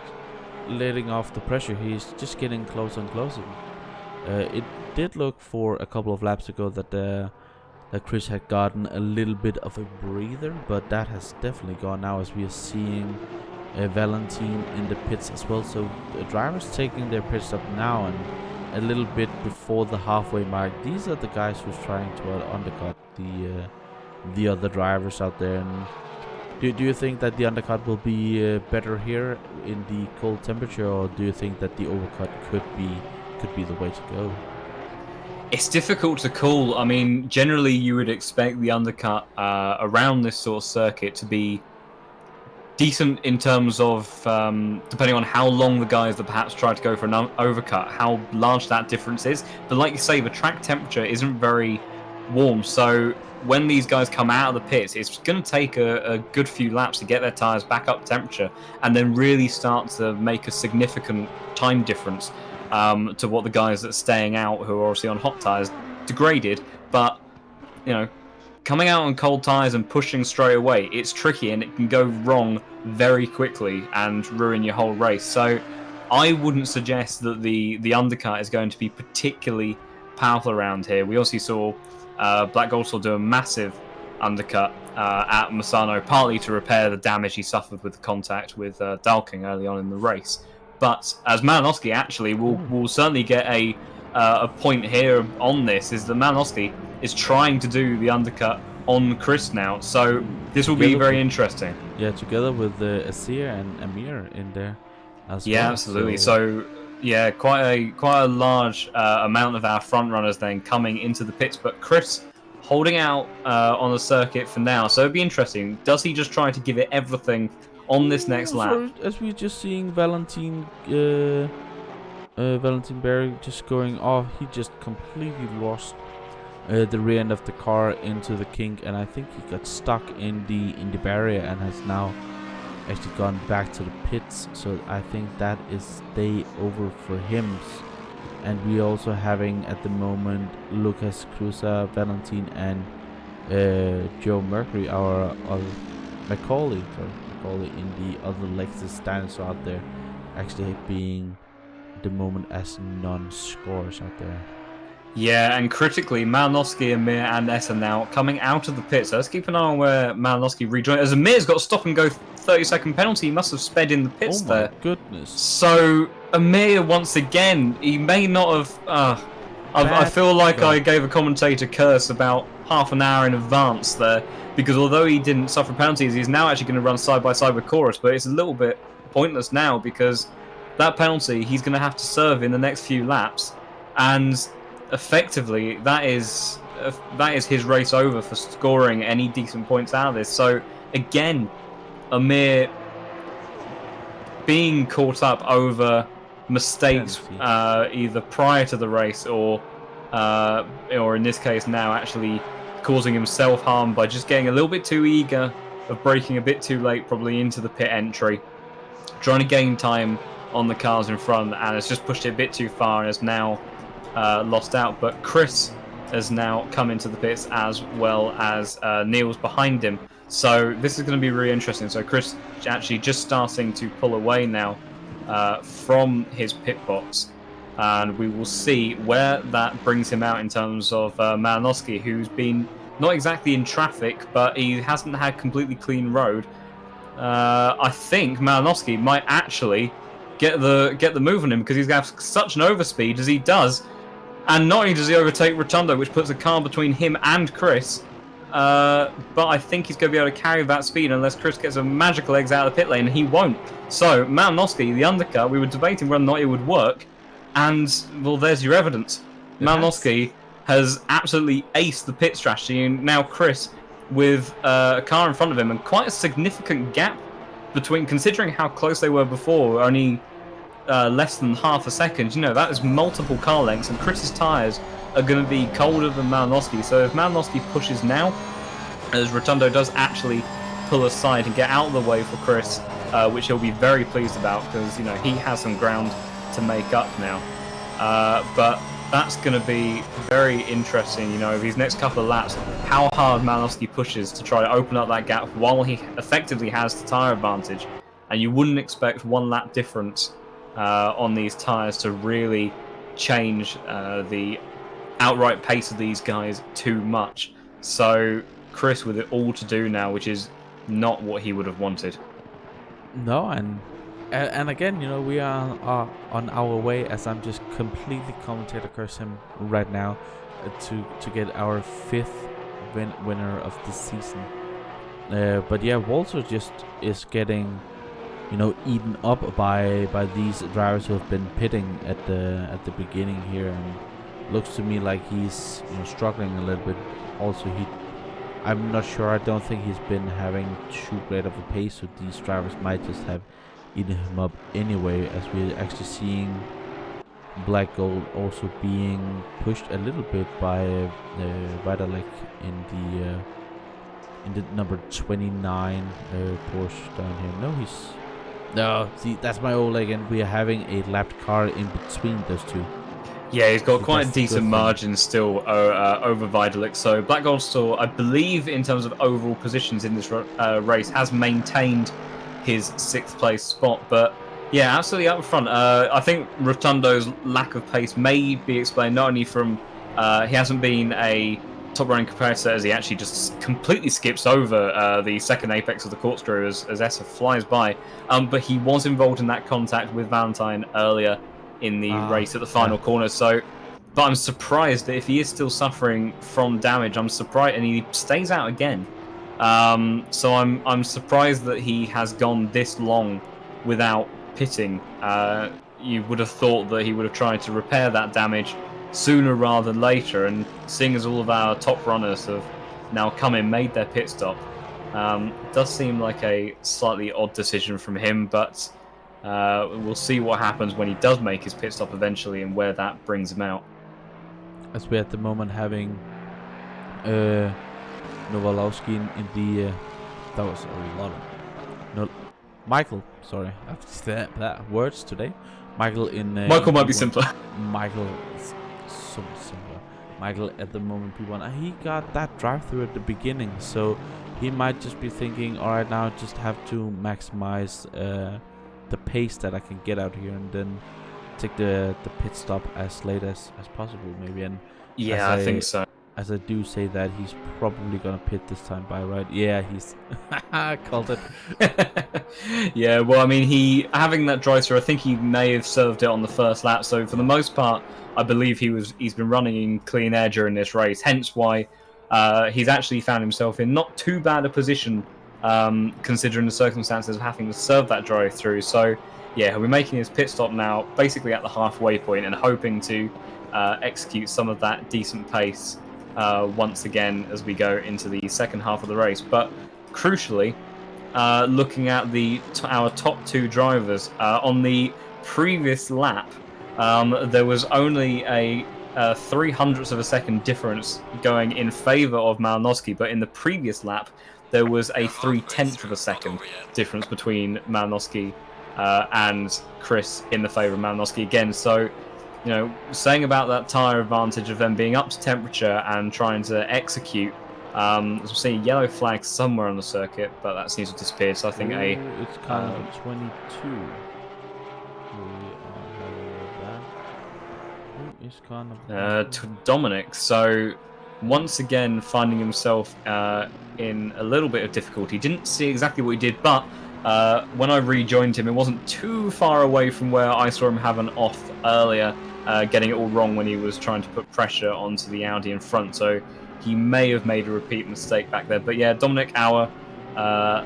letting off the pressure. He's just getting closer and closer. It did look for a couple of laps ago that Chris had gotten a little bit of a breather, but that has definitely gone now, as we are seeing Valentine in the pits as well. So the drivers taking their pit stop now, and a little bit before the halfway mark, these are the guys who's trying to undercut the other drivers out there. And do you think that the undercut will be better here in the cold temperature, or do you think that the overcut could be the way to go? It's difficult to call. I mean, generally you would expect the undercut around this sort of circuit to be decent in terms of depending on how long the guys that perhaps tried to go for an overcut, how large that difference is. But like you say, the track temperature isn't very warm, so when these guys come out of the pits, it's going to take a good few laps to get their tyres back up temperature and then really start to make a significant time difference to what the guys that are staying out, who are obviously on hot tyres, degraded. But, you know, coming out on cold tyres and pushing straight away, it's tricky and it can go wrong very quickly and ruin your whole race. So I wouldn't suggest that the undercut is going to be particularly powerful around here. We also saw Black Goldsaw do a massive undercut at Masano, partly to repair the damage he suffered with the contact with Dalking early on in the race. But as Malinowski actually will certainly get a point here on this, is that Malinowski is trying to do the undercut on Chris now. So this will be very interesting. Yeah, together with Asir and Amir in there as well. Yeah, absolutely. So yeah, quite a large amount of our front runners then coming into the pits, but Chris holding out on the circuit for now. So it'd be interesting. Does he just try to give it everything on this next lap? So as we're just seeing Valentin Berry just going off, he just completely lost the rear end of the car into the kink, and I think he got stuck in the barrier and has now actually gone back to the pits. So I think that is day over for him. And we're also having at the moment Lucas Cruza, Valentin, and Joe Mercury, our Macaulay in the other Lexus dinosaur out there, actually being the moment as non-scores out there. Yeah, and critically, Malinowski, Amir, and Essa now coming out of the pit. So let's keep an eye on where Malinowski rejoins. As Amir's got a stop and go 30-second penalty, he must have sped in the pits there. Oh my goodness. So Amir, once again, he may not have... I feel like I gave a commentator curse about half an hour in advance there, because although he didn't suffer penalties, he's now actually going to run side by side with Chorus, but it's a little bit pointless now because that penalty he's going to have to serve in the next few laps, and effectively that is his race over for scoring any decent points out of this. So again, Amir being caught up over mistakes either prior to the race or in this case now actually causing himself harm by just getting a little bit too eager, of braking a bit too late probably into the pit entry, trying to gain time on the cars in front, and has just pushed it a bit too far and has now lost out. But Chris has now come into the pits as well as Neil's behind him. So this is going to be really interesting. So Chris actually just starting to pull away now from his pit box, and we will see where that brings him out in terms of Malinowski, who's been not exactly in traffic, but he hasn't had completely clean road. I think Malinowski might actually get the move on him, because he's got such an overspeed as he does. And not only does he overtake Rotundo, which puts a car between him and Chris, but I think he's going to be able to carry that speed unless Chris gets a magical exit out of the pit lane, and he won't. So Malinowski, the undercut, we were debating whether or not it would work, and well, there's your evidence. Malinowski has absolutely aced the pit strategy, and now Chris, with a car in front of him and quite a significant gap between, considering how close they were before, only less than half a second. You know, that is multiple car lengths, and Chris's tyres are going to be colder than Malinowski. So if Malinowski pushes now, as Rotundo does actually pull aside and get out of the way for Chris, which he'll be very pleased about, because, you know, he has some ground to make up now. But that's going to be very interesting, you know, these next couple of laps, how hard Malinowski pushes to try to open up that gap while he effectively has the tyre advantage. And you wouldn't expect one lap difference on these tyres to really change the outright pace of these guys too much. So Chris with it all to do now, which is not what he would have wanted. No, and again, you know, we are on our way, as I'm just completely commentator curse him right now, to get our 5th winner of the season. But yeah, Walter just is getting, you know, eaten up by these drivers who have been pitting at the beginning here, and looks to me like he's, you know, struggling a little bit. Also, I'm not sure. I don't think he's been having too great of a pace, so these drivers might just have eaten him up anyway, as we're actually seeing Black Gold also being pushed a little bit by Radalek in the number 29 Porsche down here. No, see, that's my old again. We are having a lapped car in between those two. Yeah, he's got So quite a that's the decent good margin still over Vidalik. So Black Gold Store, I believe, in terms of overall positions in this race, has maintained his 6th place spot. But yeah, absolutely up front. I think Rotundo's lack of pace may be explained not only from he hasn't been a top-running competitor, as he actually just completely skips over the second apex of the corkscrew as Essa flies by, but he was involved in that contact with Valentine earlier in the race at the final corner. So, but I'm surprised that if he is still suffering from damage, I'm surprised, and he stays out again. So I'm surprised that he has gone this long without pitting. You would have thought that he would have tried to repair that damage sooner rather than later, and seeing as all of our top runners have now come in, made their pit stop, it does seem like a slightly odd decision from him, but we'll see what happens when he does make his pit stop eventually and where that brings him out. As we're at the moment having Nowalowski in the that was a lot of Michael, sorry, I've that words today. Michael Michael might be simpler. Michael is so much simpler. Michael at the moment P1, he got that drive through at the beginning, so he might just be thinking, all right, now just have to maximize the pace that I can get out here, and then take the pit stop as late as possible, maybe. And yeah, I think so. As I do say that, he's probably gonna pit this time by, right? Yeah, he's called it. Yeah, well, I mean, he having that drive through, I think he may have served it on the first lap. So for the most part, I believe he's been running in clean air during this race. Hence why he's actually found himself in not too bad a position, considering the circumstances of having to serve that drive through. So yeah, he'll be making his pit stop now, basically at the halfway point, and hoping to execute some of that decent pace once again as we go into the second half of the race. But crucially, looking at our top 2 drivers on the previous lap, there was only a 300th of a second difference going in favor of Malinowski, but in the previous lap there was a 3/10 of a second difference between Malinowski and Chris in the favor of Malinowski again. So, you know, saying about that tyre advantage of them being up to temperature and trying to execute, as we're seeing yellow flags somewhere on the circuit, but that seems to have disappeared. So I think it's kind of 22. Who is kind of to Dominic. So once again finding himself in a little bit of difficulty. Didn't see exactly what he did, but when I rejoined him, it wasn't too far away from where I saw him have an off earlier, getting it all wrong when he was trying to put pressure onto the Audi in front. So he may have made a repeat mistake back there. But yeah, Dominic, our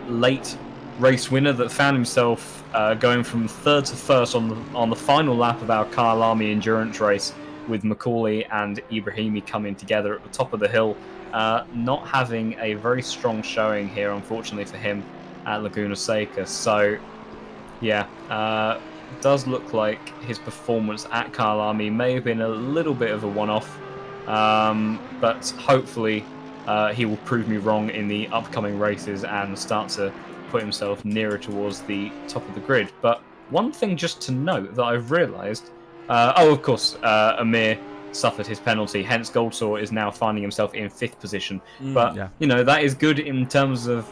late race winner that found himself going from 3rd to 1st on the final lap of our Kyle Army endurance race, with Macaulay and Ibrahimi coming together at the top of the hill. Not having a very strong showing here, unfortunately for him, at Laguna Seca. So yeah, does look like his performance at Kyle Army may have been a little bit of a one-off, but hopefully he will prove me wrong in the upcoming races and start to put himself nearer towards the top of the grid. But one thing just to note that I've realised, of course, Amir suffered his penalty, hence Goldsaw is now finding himself in 5th position. But yeah, you know, that is good in terms of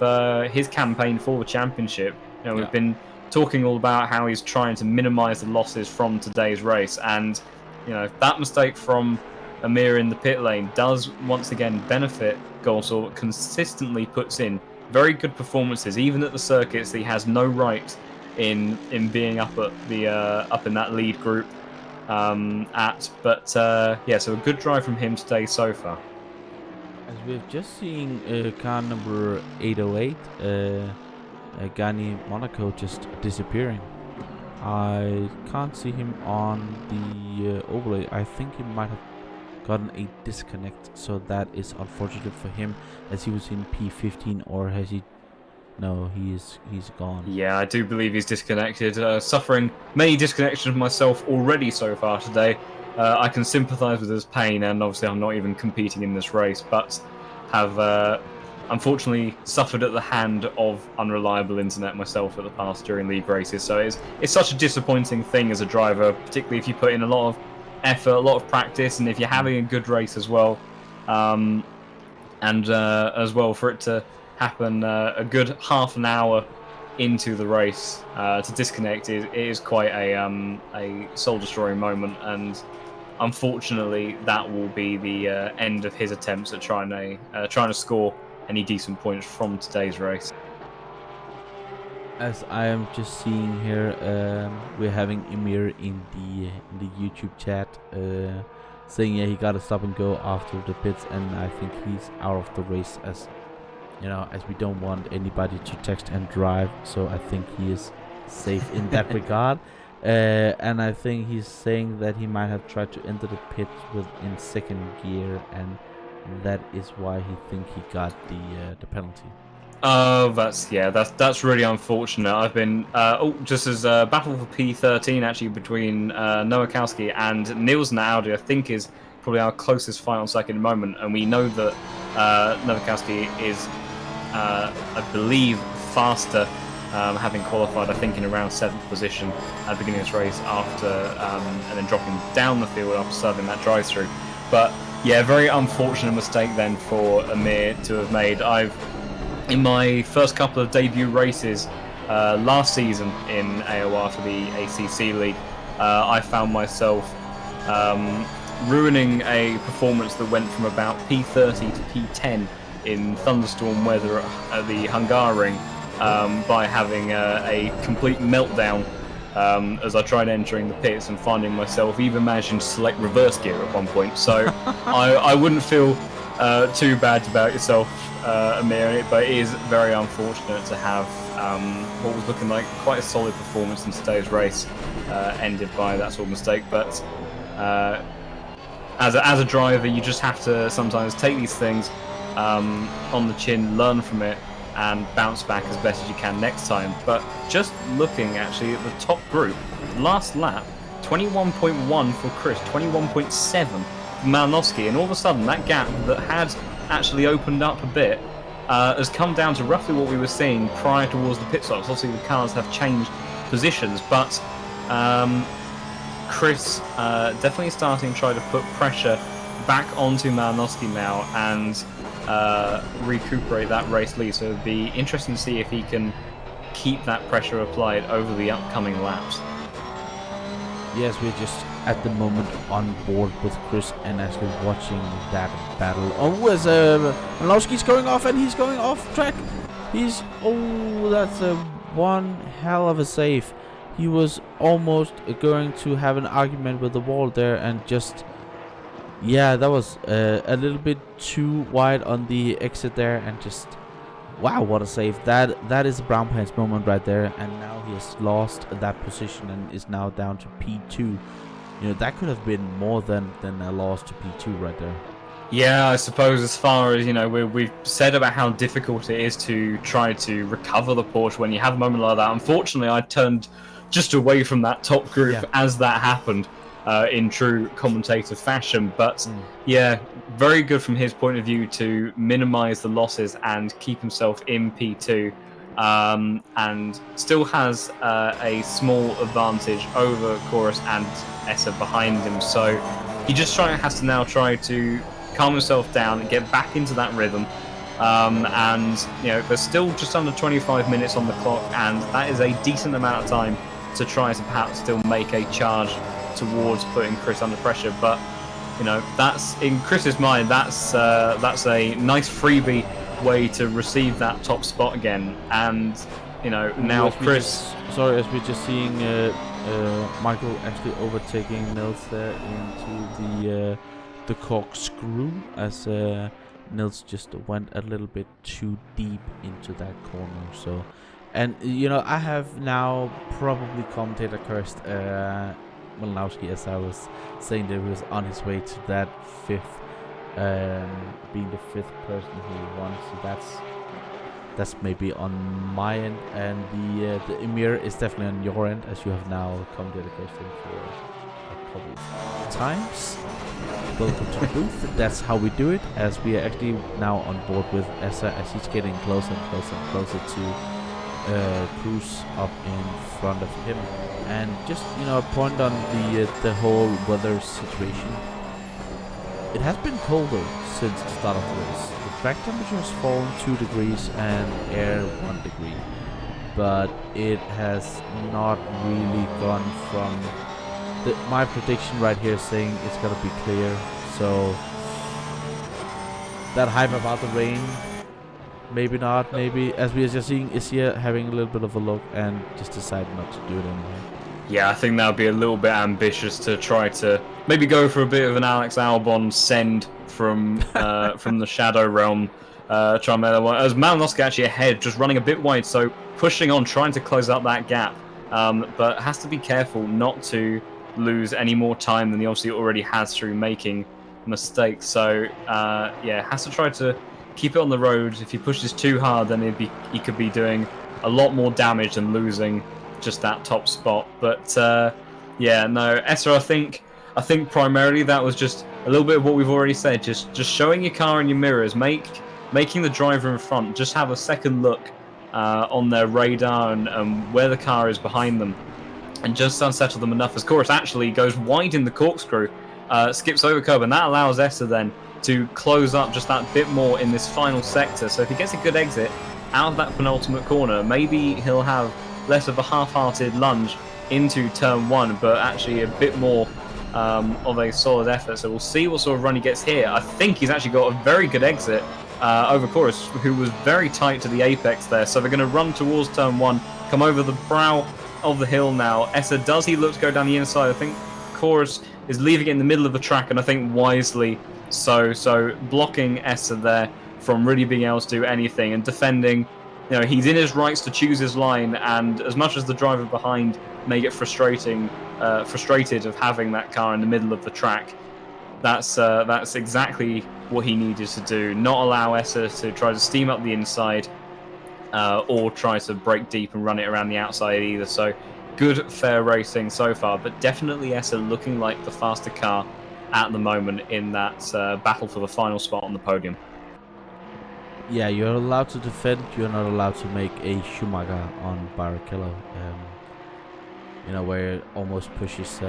his campaign for the championship. You know, we've been talking all about how he's trying to minimise the losses from today's race, and you know, that mistake from Amir in the pit lane does once again benefit Goldsaw. Consistently puts in very good performances, even at the circuits that he has no right in being up at the up in that lead group but yeah, so a good drive from him today so far. As we've just seen car number 808, Gani Monaco, just disappearing. I can't see him on the overlay. I think he might have gotten a disconnect, so that is unfortunate for him, as he was in P15, or has he? No, he's gone. Yeah, I do believe he's disconnected. Suffering many disconnections myself already so far today. I can sympathise with his pain, and obviously I'm not even competing in this race, but have unfortunately suffered at the hand of unreliable internet myself at the past during league races. So it's such a disappointing thing as a driver, particularly if you put in a lot of effort, a lot of practice, and if you're having a good race as well. And as well, for it to happen a good half an hour into the race to disconnect it is quite a soul-destroying moment, and unfortunately that will be the end of his attempts at trying to score any decent points from today's race. As I am just seeing here, we're having Emir in the YouTube chat saying he got to stop and go after the pits, and I think he's out of the race, as you know, as we don't want anybody to text and drive. So I think he is safe in that regard. And I think he's saying that he might have tried to enter the pit in second gear, and that is why he think he got the penalty. Oh, that's really unfortunate. I've been just as battle for P13 actually between Nowakowski and Niels Audi, I think is probably our closest fight on second at the moment, and we know that Nowakowski is I believe faster, having qualified I think in around 7th position at the beginning of this race after and then dropping down the field after serving that drive-through. But yeah, very unfortunate mistake then for Amir to have made. In my first couple of debut races last season in AOR for the ACC League, I found myself ruining a performance that went from about P30 to P10 in thunderstorm weather at the Hungaroring by having a complete meltdown as I tried entering the pits and finding myself even managing to select reverse gear at one point. So I wouldn't feel too bad about yourself, Amir, but it is very unfortunate to have what was looking like quite a solid performance in today's race ended by that sort of mistake. But as a driver, you just have to sometimes take these things on the chin, learn from it, and bounce back as best as you can next time. But just looking actually at the top group, last lap, 21.1 for Chris, 21.7 for Malinowski, and all of a sudden that gap that had actually opened up a bit has come down to roughly what we were seeing prior towards the pit stops. Obviously the cars have changed positions, but Chris definitely starting to try to put pressure back onto Malinowski now and recuperate that race lead. So it'd be interesting to see if he can keep that pressure applied over the upcoming laps. Yes, we're just at the moment on board with Chris and actually watching that battle. Oh, as Malinowski's going off, and he's going off track. That's one hell of a save. He was almost going to have an argument with the wall there, and just, yeah, that was a little bit too wide on the exit there, and just, wow, what a save. That is a brown pants moment right there, and now he has lost that position and is now down to P2. You know, that could have been more than a loss to P2 right there. Yeah, I suppose as far as, you know, we've said about how difficult it is to try to recover the Porsche when you have a moment like that. Unfortunately, I turned just away from that top group as that happened in true commentator fashion. But yeah, very good from his point of view to minimize the losses and keep himself in P2, and still has a small advantage over Chorus and Essa behind him. So he just has to now try to calm himself down and get back into that rhythm. And you know, there's still just under 25 minutes on the clock, and that is a decent amount of time to try to perhaps still make a charge towards putting Chris under pressure. But you know, that's in Chris's mind, that's a nice freebie way to receive that top spot again. And you know, now Chris, as we're just seeing Michael actually overtaking Nils there into the corkscrew, as Nils just went a little bit too deep into that corner. So, and you know, I have now probably commentator cursed Malinowski, as I was saying, that he was on his way to that fifth, being the fifth person who won. So that's maybe on my end, and the Emir is definitely on your end, as you have now commented the question for a couple of times. Welcome to the booth. That's how we do it, as we are actually now on board with Essa, as he's getting closer and closer and closer to cruise up in front of him. And just, you know, a point on the whole weather situation. It has been colder since the start of the race. The track temperature has fallen 2 degrees and air 1 degree, but it has not really gone from my prediction right here saying it's gonna be clear. So that hype about the rain, maybe not. Maybe, as we are just seeing, is here having a little bit of a look and just decide not to do it anymore. Yeah, I think that would be a little bit ambitious to try to maybe go for a bit of an Alex Albon send from from the Shadow Realm. Try and make that one. As Malinowski actually ahead, just running a bit wide, so pushing on, trying to close out that gap. But has to be careful not to lose any more time than he obviously already has through making mistakes. So yeah, has to try to keep it on the road. If he pushes too hard, then he could be doing a lot more damage than losing just that top spot. But yeah, no, Essa, I think primarily that was just a little bit of what we've already said. Just showing your car in your mirrors, making the driver in front just have a second look on their radar and where the car is behind them, and just unsettle them enough as Chorus actually goes wide in the corkscrew, skips over curb, and that allows Essa then to close up just that bit more in this final sector. So if he gets a good exit out of that penultimate corner, maybe he'll have less of a half-hearted lunge into turn 1, but actually a bit more of a solid effort. So we'll see what sort of run he gets here. I think he's actually got a very good exit over Chorus, who was very tight to the apex there. So they're going to run towards turn 1, come over the brow of the hill now. Essa, does he look to go down the inside? I think Chorus is leaving it in the middle of the track, and I think wisely so. So blocking Essa there from really being able to do anything, and defending. You know, he's in his rights to choose his line, and as much as the driver behind may get frustrated of having that car in the middle of the track, that's exactly what he needed to do. Not allow Essa to try to steam up the inside, or try to break deep and run it around the outside either. So good, fair racing so far, but definitely Essa looking like the faster car at the moment in that battle for the final spot on the podium. Yeah, you're allowed to defend. You're not allowed to make a Schumacher on Barrichello. You know, where it almost pushes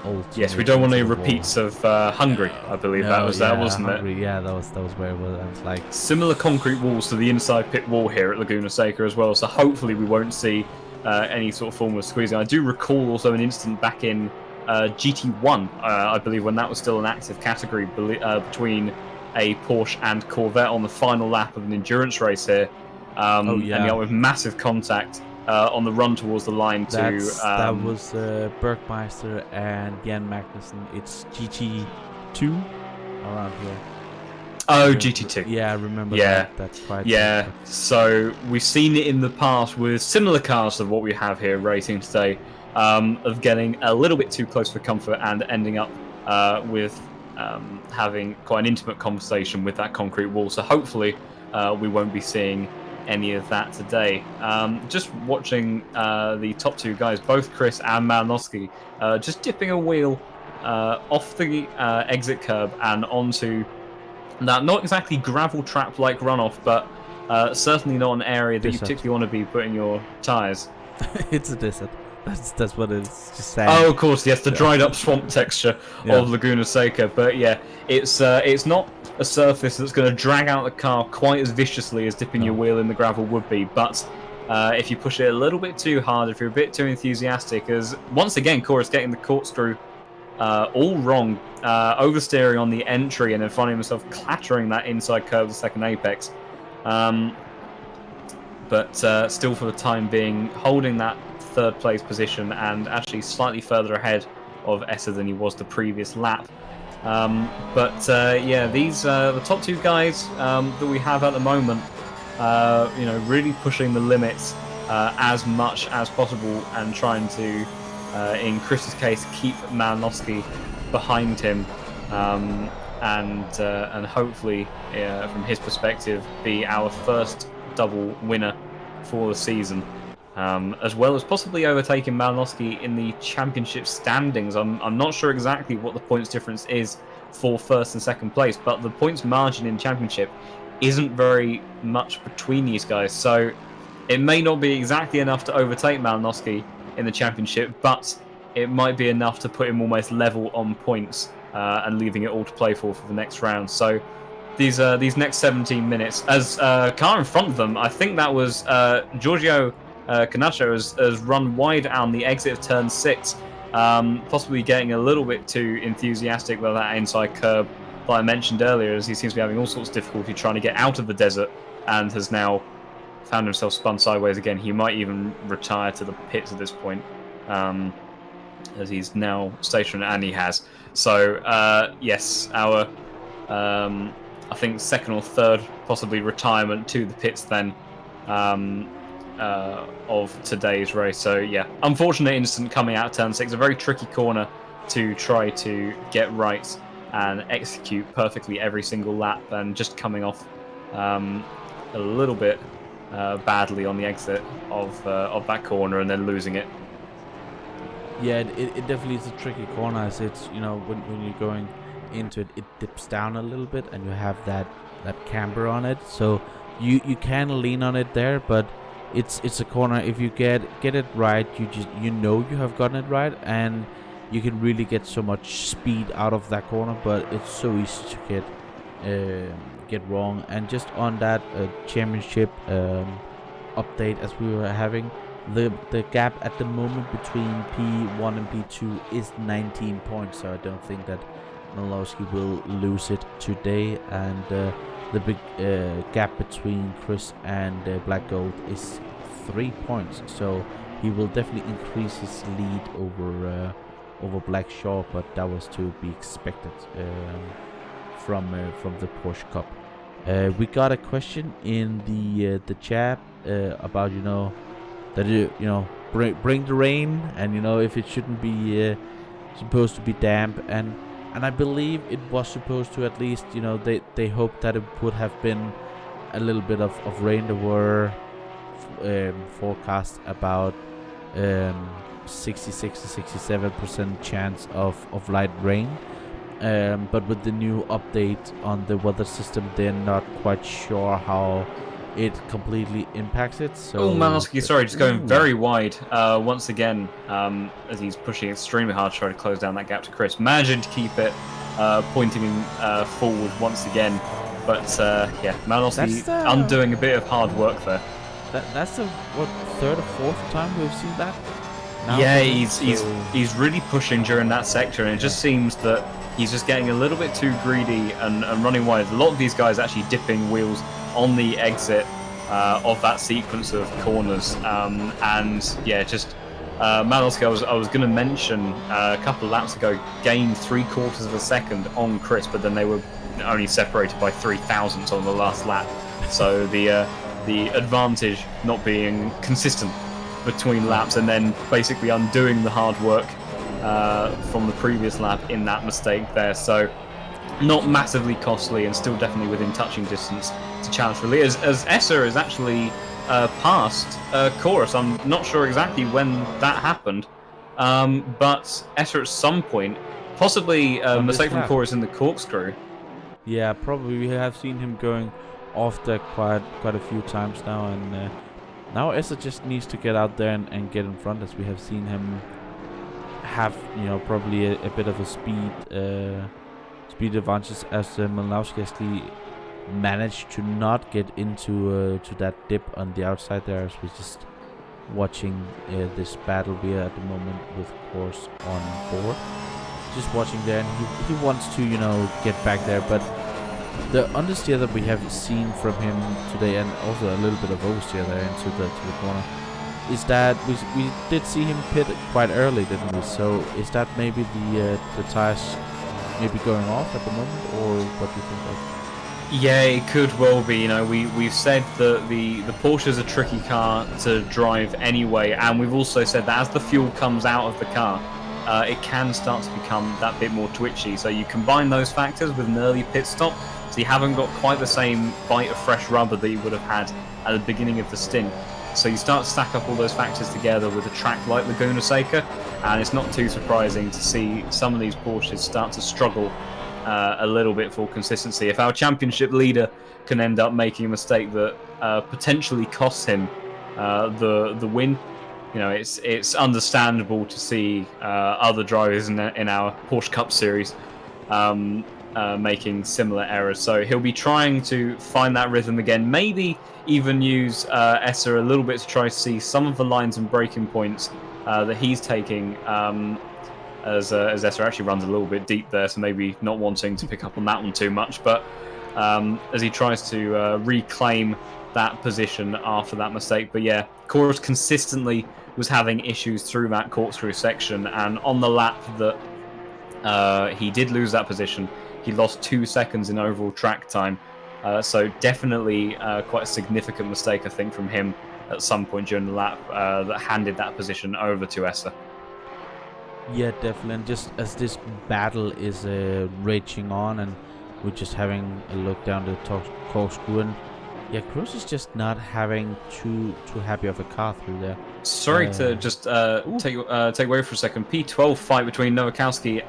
old. Yes, we don't want any repeats of Hungary. I believe that was that, wasn't Hungary, it? Yeah, that was where it was. I was like, similar concrete walls to the inside pit wall here at Laguna Seca as well. So hopefully we won't see any sort of form of squeezing. I do recall also an incident back in GT1, I believe, when that was still an active category between a Porsche and Corvette on the final lap of an endurance race here. And you know, with massive contact on the run towards the line that was Bergmeister and Jan Magnussen. It's GT2 around here. Oh, GT2. Yeah, I remember that. That's quite... Yeah, so we've seen it in the past with similar cars to what we have here racing today, of getting a little bit too close for comfort and ending up with having quite an intimate conversation with that concrete wall. So hopefully we won't be seeing any of that today. Just watching the top two guys, both Chris and Malinowski, just dipping a wheel off the exit curb and onto that not exactly gravel trap like runoff, but certainly not an area that you particularly want to be putting your tyres. It's a desert. That's what it's just saying. Oh, of course, yes, the dried up swamp texture of Laguna Seca. But yeah, it's not a surface that's going to drag out the car quite as viciously as dipping your wheel in the gravel would be. But if you push it a little bit too hard, if you're a bit too enthusiastic, as once again, Cora's getting the corkscrew all wrong, oversteering on the entry and then finding himself clattering that inside curve of the second apex. But still, for the time being, holding that third place position and actually slightly further ahead of Essa than he was the previous lap. Yeah, these the top two guys that we have at the moment, you know, really pushing the limits as much as possible and trying to in Chris's case, keep Malinowski behind him, and hopefully, from his perspective, be our first double winner for the season. As well as possibly overtaking Malinowski in the championship standings. I'm not sure exactly what the points difference is for first and second place, but the points margin in championship isn't very much between these guys, so it may not be exactly enough to overtake Malinowski in the championship, but it might be enough to put him almost level on points, and leaving it all to play for the next round. So these next 17 minutes, as car in front of them, I think that was Giorgio Canacho has run wide on the exit of turn 6, possibly getting a little bit too enthusiastic with that inside curb that I mentioned earlier, as he seems to be having all sorts of difficulty trying to get out of the desert and has now found himself spun sideways again. He might even retire to the pits at this point, as he's now stationary, and he has. So yes, our I think second or third possibly retirement to the pits then of today's race. So yeah, unfortunate incident coming out of turn 6, a very tricky corner to try to get right and execute perfectly every single lap, and just coming off a little bit badly on the exit of that corner and then losing it. Yeah, it definitely is a tricky corner, as it's, you know, when you're going into it, it dips down a little bit and you have that camber on it, so you can lean on it there, but it's a corner. If you get it right, you know you have gotten it right, and you can really get so much speed out of that corner, but it's so easy to get wrong. And just on that championship update, as we were having, the gap at the moment between P1 and P2 is 19 points, so I don't think that Malinowski will lose it today. And the big gap between Chris and Black Gold is 3 points, so he will definitely increase his lead over Black Shaw, but that was to be expected from the Porsche Cup. We got a question in the chat about, you know, that you know, bring the rain, and you know, if it shouldn't be supposed to be damp, and I believe it was supposed to, at least, you know, they hoped that it would have been a little bit of rain. There were forecast about 66 to 67% chance of light rain, but with the new update on the weather system, they're not quite sure how it completely impacts it. So Malinowski, sorry, just going very wide once again, as he's pushing extremely hard to try to close down that gap to Chris, managing to keep it pointing forward once again, but yeah, Malinowski undoing a bit of hard work there. That's the third or fourth time we've seen that now. Yeah, he's really pushing during that sector, and it just seems that he's just getting a little bit too greedy and running wide. A lot of these guys actually dipping wheels on the exit of that sequence of corners, and yeah, just Malinowski, I was going to mention a couple of laps ago, gained 3/4 of a second on Chris, but then they were only separated by 0.003 on the last lap, so the advantage not being consistent between laps, and then basically undoing the hard work from the previous lap in that mistake there. So not massively costly, and still definitely within touching distance to challenge for lead, as Esser is actually past Chorus. I'm not sure exactly when that happened, but Esser at some point, possibly a mistake from Chorus in the corkscrew. Yeah, probably. We have seen him going off there quite a few times now, and now Esser just needs to get out there and get in front, as we have seen him have, you know, probably a bit of a speed advantage, as Malinowski actually managed to not get into to that dip on the outside there, as we're just watching this battle we are at the moment with Course on board. Just watching there, and he wants to, you know, get back there, but the understeer that we have seen from him today, and also a little bit of oversteer there into the corner, is that we did see him pit quite early, didn't we? So is that maybe the tires maybe going off at the moment, or what do you think of? Yeah, it could well be. You know, we've said that the Porsche is a tricky car to drive anyway, and we've also said that as the fuel comes out of the car, it can start to become that bit more twitchy. So you combine those factors with an early pit stop, so you haven't got quite the same bite of fresh rubber that you would have had at the beginning of the stint. So you start to stack up all those factors together with a track like Laguna Seca, and it's not too surprising to see some of these Porsches start to struggle a little bit for consistency. If our championship leader can end up making a mistake that potentially costs him the win, you know, it's understandable to see other drivers in our Porsche Cup series making similar errors. So he'll be trying to find that rhythm again. Maybe even use Esser a little bit to try to see some of the lines and braking points that he's taking. As Esser actually runs a little bit deep there, so maybe not wanting to pick up on that one too much. But as he tries to reclaim that position after that mistake. But yeah, Corus consistently was having issues through that corkscrew section, and on the lap that he did lose that position, he lost 2 seconds in overall track time. So definitely quite a significant mistake, I think, from him at some point during the lap that handed that position over to Esser. Yeah, definitely. And just as this battle is raging on, and we're just having a look down the corkscrew, and yeah, Cruz is just not having too happy of a car through there. Sorry to just take away for a second. P12 fight between Nowakowski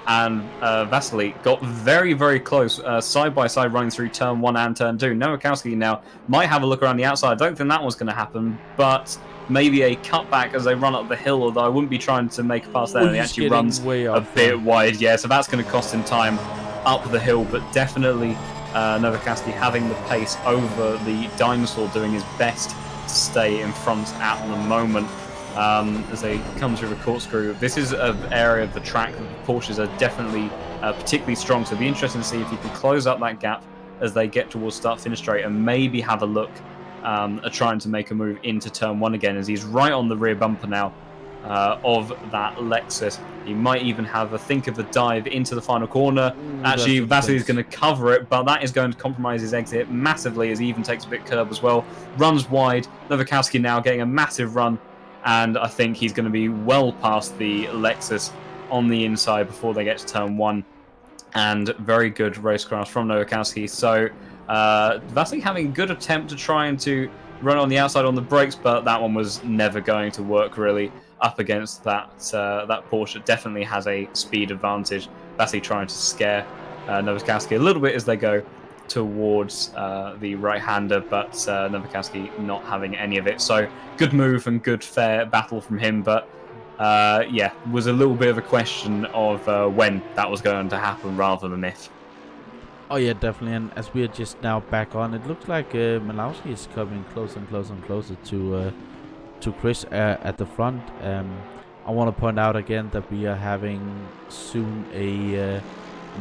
and Vasily got very, very close, side by side, running through turn 1 and turn 2. Nowakowski now might have a look around the outside. I don't think that one's going to happen, but maybe a cutback as they run up the hill, although I wouldn't be trying to make a pass there. He actually runs a bit wide, yeah, so that's going to cost him time up the hill, but definitely Nowakowski having the pace over the Dinosaur, doing his best to stay in front at the moment as they come through the corkscrew. This is an area of the track that the Porsches are definitely particularly strong, so it'll be interesting to see if he can close up that gap as they get towards start-finish straight and maybe have a look at trying to make a move into turn 1 again, as he's right on the rear bumper now of that Lexus. He might even have a think of the dive into the final corner. Actually, Vasily's going to cover it, but that is going to compromise his exit massively as he even takes a bit curb as well. Runs wide. Nowakowski now getting a massive run, and I think he's going to be well past the Lexus on the inside before they get to turn 1. And very good racecraft from Nowakowski. So Vasily having a good attempt to try and to run on the outside on the brakes, but that one was never going to work really up against that Porsche. Definitely has a speed advantage. Vasily trying to scare Nowakowski a little bit as they go towards the right-hander, but Nowakowski not having any of it. So good move and good fair battle from him, but yeah, was a little bit of a question of when that was going to happen rather than if. Oh yeah, definitely. And as we are just now back on, it looks like Malowski is coming closer and closer and closer to Chris at the front. I want to point out again that we are having soon a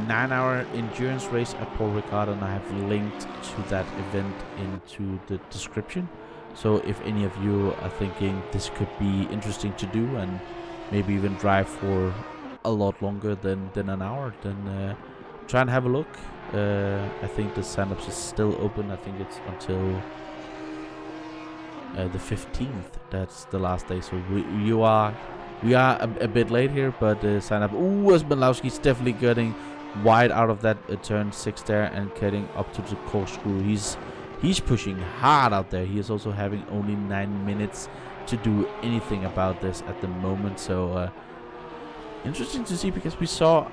9-hour endurance race at Paul Ricard, and I have linked to that event into the description. So if any of you are thinking this could be interesting to do and maybe even drive for a lot longer than an hour, then try and have a look. I think the sign-ups is still open. I think it's until the 15th. That's the last day. So we are a bit late here, but sign up. Ooh, as Malowski's definitely getting wide out of that turn 6 there and getting up to the corkscrew. He's pushing hard out there. He is also having only 9 minutes to do anything about this at the moment. So interesting to see, because we saw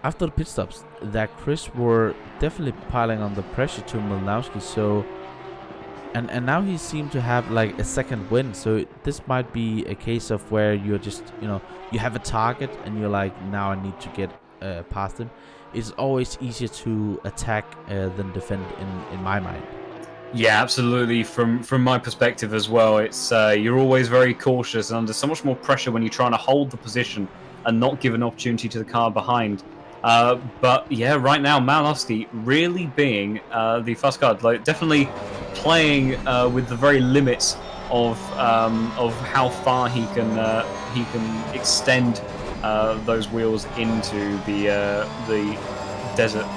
after the pit stops that Chris were definitely piling on the pressure to Malowski. So and now he seemed to have like a second win. So this might be a case of where you're just, you have a target and you're like, now I need to get past him. It's always easier to attack than defend in my mind. Yeah, absolutely. From my perspective as well, it's you're always very cautious and under so much more pressure when you're trying to hold the position and not give an opportunity to the car behind. But yeah, right now Malowski really being the fast car, like definitely playing with the very limits of how far he can extend those wheels into the desert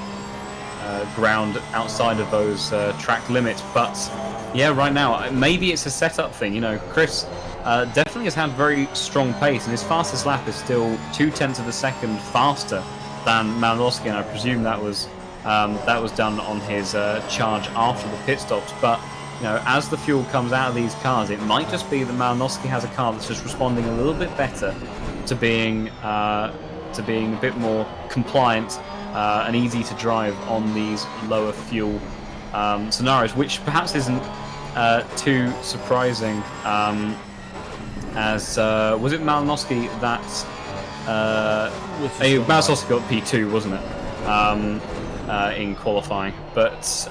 ground outside of those track limits. But yeah, right now, maybe it's a setup thing. You know, Chris definitely has had very strong pace, and his fastest lap is still 0.2 of a second faster than Malinowski, and I presume that was done on his charge after the pit stops. But you know, as the fuel comes out of these cars, it might just be that Malinowski has a car that's just responding a little bit better to being a bit more compliant and easy to drive on these lower fuel scenarios, which perhaps isn't too surprising. As was it Malinowski that Malinowski got P2, wasn't it? In qualifying, but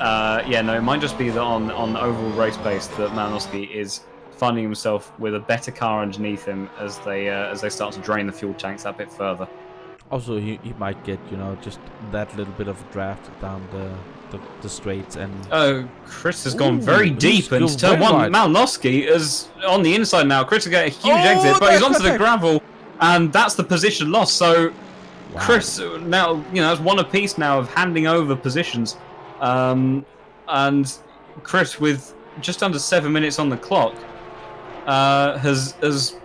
yeah, no, it might just be that on the overall race pace that Malinowski is finding himself with a better car underneath him as they start to drain the fuel tanks that bit further. Also, he might get, you know, just that little bit of a draft down the straights. And Chris has gone very deep into turn one. Right. Malinowski is on the inside now. Chris will get a huge exit, but he's onto the gravel, and that's the position loss. So wow. Chris now, you know, has one apiece now of handing over positions, and Chris, with just under 7 minutes on the clock, has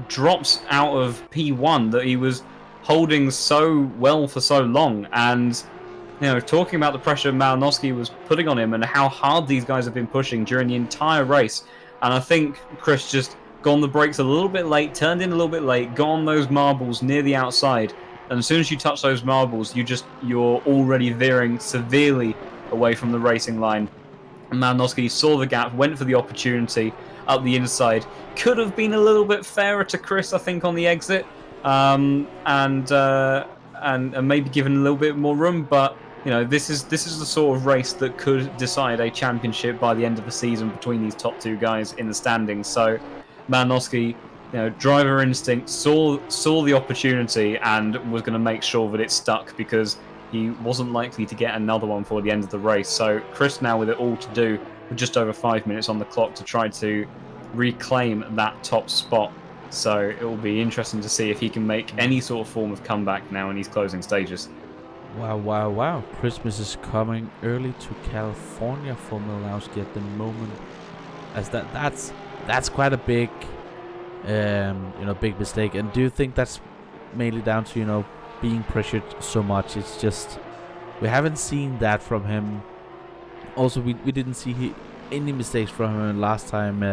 dropped out of P1 that he was holding so well for so long. And you know, talking about the pressure Malinowski was putting on him and how hard these guys have been pushing during the entire race. And I think Chris just got on the brakes a little bit late, turned in a little bit late, got on those marbles near the outside. And as soon as you touch those marbles, you're already veering severely away from the racing line. And Malinowski saw the gap, went for the opportunity up the inside. Could have been a little bit fairer to Chris, I think, on the exit, and maybe given a little bit more room. But you know, this is the sort of race that could decide a championship by the end of the season between these top two guys in the standings. So Malinowski, you know, driver instinct, saw the opportunity and was going to make sure that it stuck, because he wasn't likely to get another one for the end of the race. So Chris now with it all to do, with just over 5 minutes on the clock to try to reclaim that top spot. So it will be interesting to see if he can make any sort of form of comeback now in these closing stages. Wow, wow, wow. Christmas is coming early to California for Malinowski at the moment. As that's quite a big big mistake. And do you think that's mainly down to, you know, being pressured so much? It's just we haven't seen that from him. Also, we didn't see any mistakes from him last time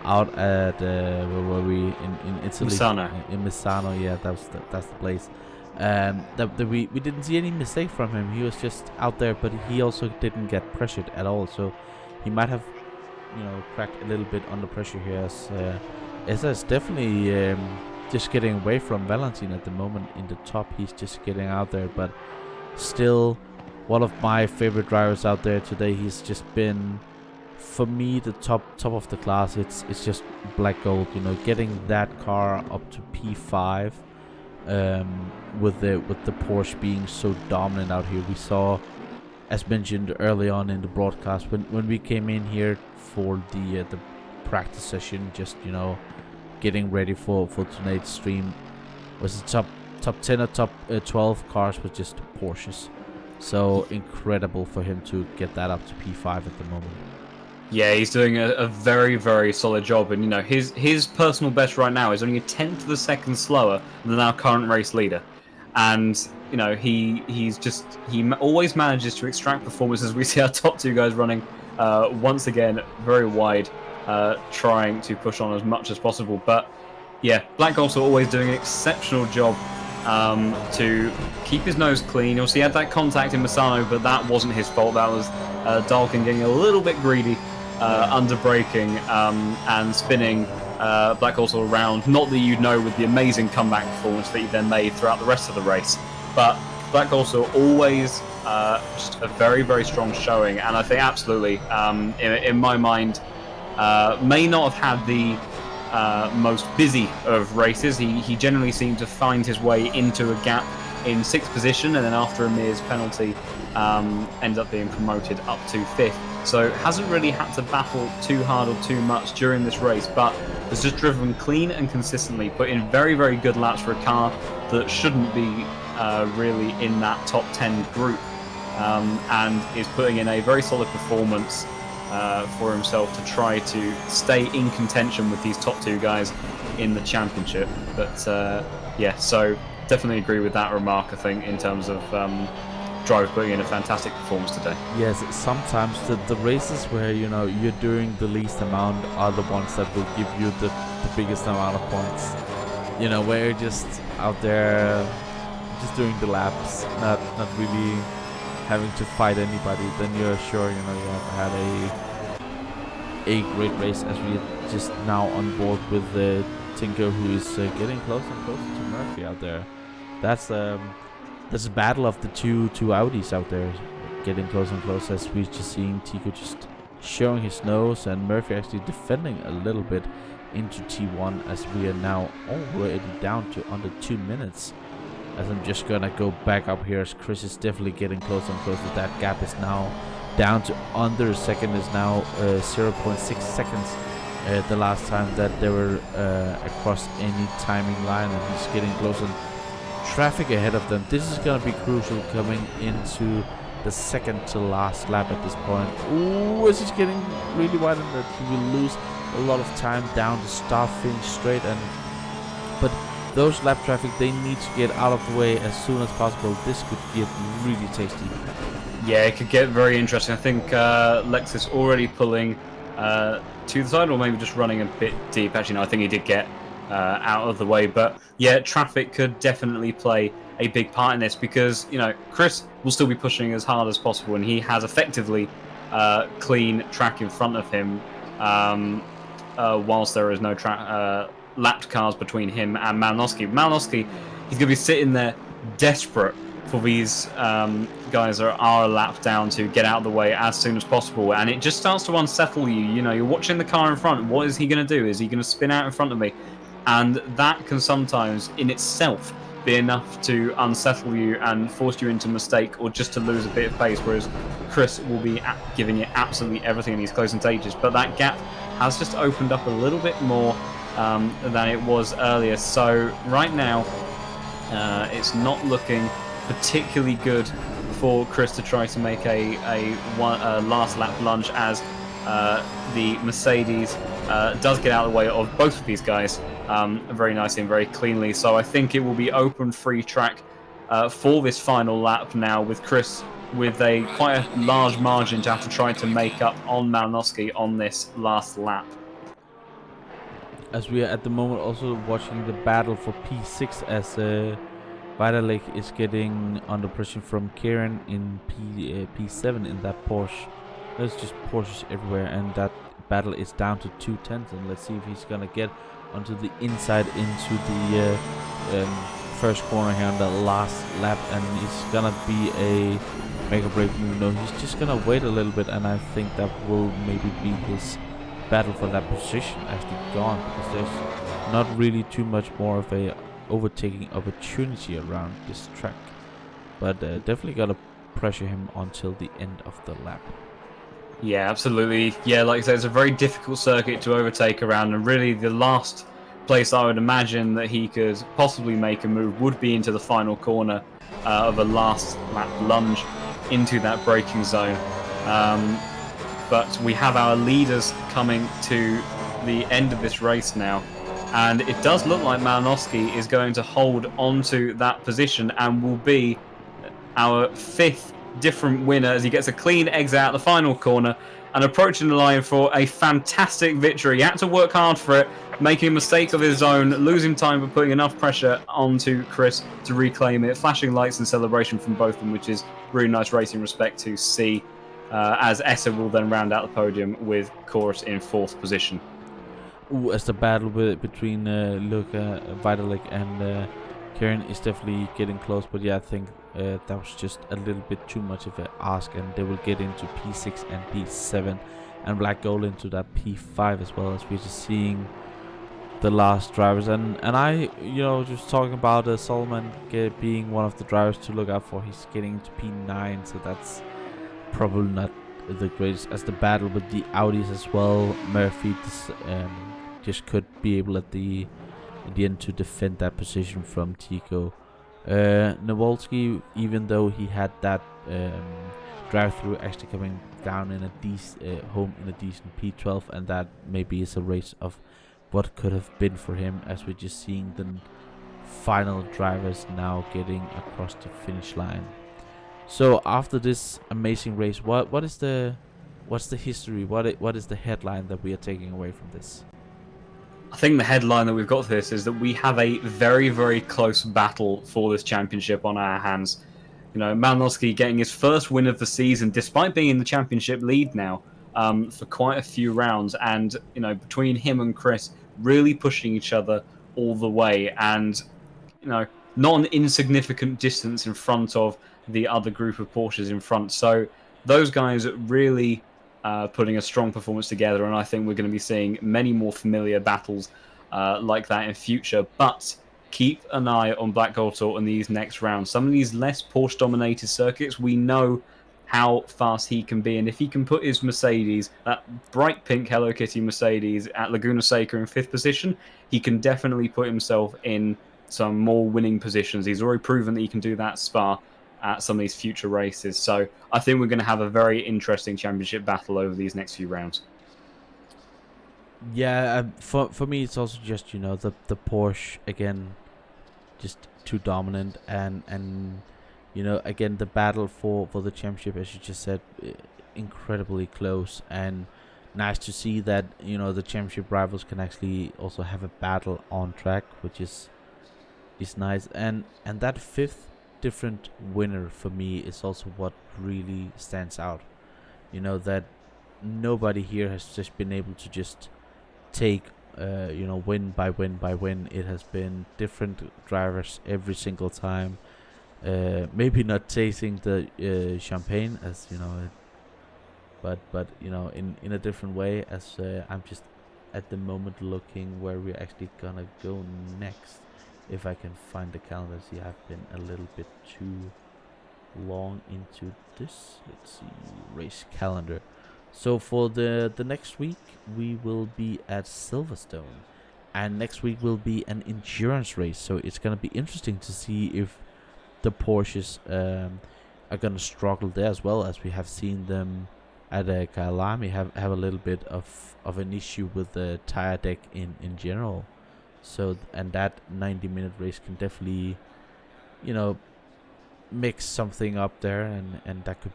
out at where were we in Italy? Misano. In Misano, yeah, that's the place. We didn't see any mistake from him. He was just out there, but he also didn't get pressured at all. So he might have, you know, cracked a little bit under pressure here. As is definitely just getting away from Valentin at the moment in the top. He's just getting out there, but still one of my favorite drivers out there today. He's just been, for me, the top of the class. It's just black gold, you know, getting that car up to P5 with the Porsche being so dominant out here. We saw, as mentioned early on in the broadcast, when we came in here for the practice session, just, you know, getting ready for tonight's stream, was the top 10 or top 12 cars was just Porsches. So incredible for him to get that up to P5 at the moment. Yeah, he's doing a very, very solid job. And, you know, his personal best right now is only a 1/10 of a second slower than our current race leader. And, you know, he always manages to extract performances. We see our top two guys running once again very wide, trying to push on as much as possible. But, yeah, Black Gold's always doing an exceptional job to keep his nose clean. Also, he had that contact in Misano, but that wasn't his fault. That was Dalkin getting a little bit greedy, under braking and spinning Black also around. Not that you'd know with the amazing comeback performance that he then made throughout the rest of the race. But Black also always just a very, very strong showing. And I think absolutely, in my mind, may not have had the most busy of races. He generally seemed to find his way into a gap in 6th position, and then after Amir's penalty ends up being promoted up to 5th. So hasn't really had to battle too hard or too much during this race, but has just driven clean and consistently, put in very, very good laps for a car that shouldn't be really in that top 10 group. and is putting in a very solid performance for himself to try to stay in contention with these top 2 guys in the championship. But yeah, so definitely agree with that remark, I think, in terms of driver putting in a fantastic performance today. Yes, sometimes the races where you're doing the least amount are the ones that will give you the biggest amount of points. Where you're just out there, just doing the laps, not really having to fight anybody. Then you're sure you have had a great race, as we are just now on board with Tinker, who is getting closer and closer to Murphy out there. That's a battle of the two Audis out there, getting closer and closer, as we're just seeing Tico just showing his nose and Murphy actually defending a little bit into T1, as we are now already down to under 2 minutes. As I'm just gonna go back up here, as Chris is definitely getting closer and closer. That gap is now down to under a second, is now 0.6 seconds. The last time that they were across any timing line, and he's getting closer. Traffic ahead of them. This is going to be crucial coming into the second to last lap at this point. Ooh, as he's getting really wide, and that he will lose a lot of time down to start finish straight. But those lap traffic, they need to get out of the way as soon as possible. This could get really tasty. Yeah, it could get very interesting. I think Lexus already pulling to the side, or maybe just running a bit deep. Actually, no, I think he did get out of the way. But yeah, traffic could definitely play a big part in this, because Chris will still be pushing as hard as possible, and he has effectively clean track in front of him, whilst there is no lapped cars between him and Malinowski. Malinowski, he's going to be sitting there desperate for these guys that are a lap down to get out of the way as soon as possible, and it just starts to unsettle you. You're watching the car in front. What is he going to do? Is he going to spin out in front of me? And that can sometimes in itself be enough to unsettle you and force you into mistake, or just to lose a bit of pace, whereas Chris will be giving it absolutely everything in these closing stages. But that gap has just opened up a little bit more than it was earlier. So right now it's not looking particularly good for Chris to try to make a last lap lunge, as the Mercedes does get out of the way of both of these guys very nicely and very cleanly. So I think it will be open free track for this final lap now, with Chris with quite a large margin to have to try to make up on Malinowski on this last lap. As we are at the moment also watching the battle for P6, as Vitalik is getting under pressure from Kieran in P7 in that Porsche. There's just Porsches everywhere, and that battle is down to 2/10. And let's see if he's gonna get onto the inside into the first corner here on the last lap, and it's gonna be a make or break move. No, he's just gonna wait a little bit, and I think that will maybe be his battle for that position actually gone, because there's not really too much more of a overtaking opportunity around this track. But definitely gotta pressure him until the end of the lap. Yeah, absolutely. Yeah, like I said, it's a very difficult circuit to overtake around, and really the last place I would imagine that he could possibly make a move would be into the final corner of a last lap lunge into that braking zone. But we have our leaders coming to the end of this race now, and it does look like Malinowski is going to hold onto that position and will be our fifth different winner, as he gets a clean exit out the final corner and approaching the line for a fantastic victory. He had to work hard for it, making a mistake of his own, losing time but putting enough pressure onto Chris to reclaim it. Flashing lights and celebration from both of them, which is really nice racing respect to see, as Essa will then round out the podium with Chorus in 4th position. Ooh, as the battle between Luka, Vitalik and Kieran is definitely getting close, but yeah, I think that was just a little bit too much of an ask, and they will get into P6 and P7, and Black Gold into that P5 as well, as we're just seeing the last drivers. And I, just talking about Solomon being one of the drivers to look out for. He's getting into P9, so that's probably not the greatest, as the battle with the Audis as well. Murphy just could be able at the end to defend that position from Tico. Nowalski, even though he had that drive through, actually coming down in a home in a decent P12, and that maybe is a race of what could have been for him, as we're just seeing the final drivers now getting across the finish line. So after this amazing race, what's the history? What is the headline that we are taking away from this? I think the headline that we've got for this is that we have a very, very close battle for this championship on our hands. You know, Malinowski getting his first win of the season, despite being in the championship lead now for quite a few rounds. And, you know, between him and Chris, really pushing each other all the way. And, you know, not an insignificant distance in front of the other group of Porsches in front. So those guys really putting a strong performance together, and I think we're going to be seeing many more familiar battles like that in future. But keep an eye on Black Goldthorpe in these next rounds. Some of these less Porsche-dominated circuits, we know how fast he can be, and if he can put his Mercedes, that bright pink Hello Kitty Mercedes, at Laguna Seca in 5th position, he can definitely put himself in some more winning positions. He's already proven that he can do that Spa at some of these future races. So I think we're going to have a very interesting championship battle over these next few rounds. Yeah, for me, it's also just, the Porsche again, just too dominant, and again, the battle for the championship, as you just said, incredibly close, and nice to see that the championship rivals can actually also have a battle on track, which is nice, and that 5th different winner for me is also what really stands out. That nobody here has just been able to just take win by win by win. It has been different drivers every single time, maybe not tasting the champagne, as but in a different way, as I'm just at the moment looking where we're actually gonna go next. If I can find the calendar. See, I've been a little bit too long into this. Let's see, race calendar. So for the next week, we will be at Silverstone, and next week will be an endurance race. So it's gonna be interesting to see if the Porsches are gonna struggle there, as well as we have seen them at Kyalami have a little bit of an issue with the tire deck in general. So, and that 90-minute race can definitely, mix something up there, and that could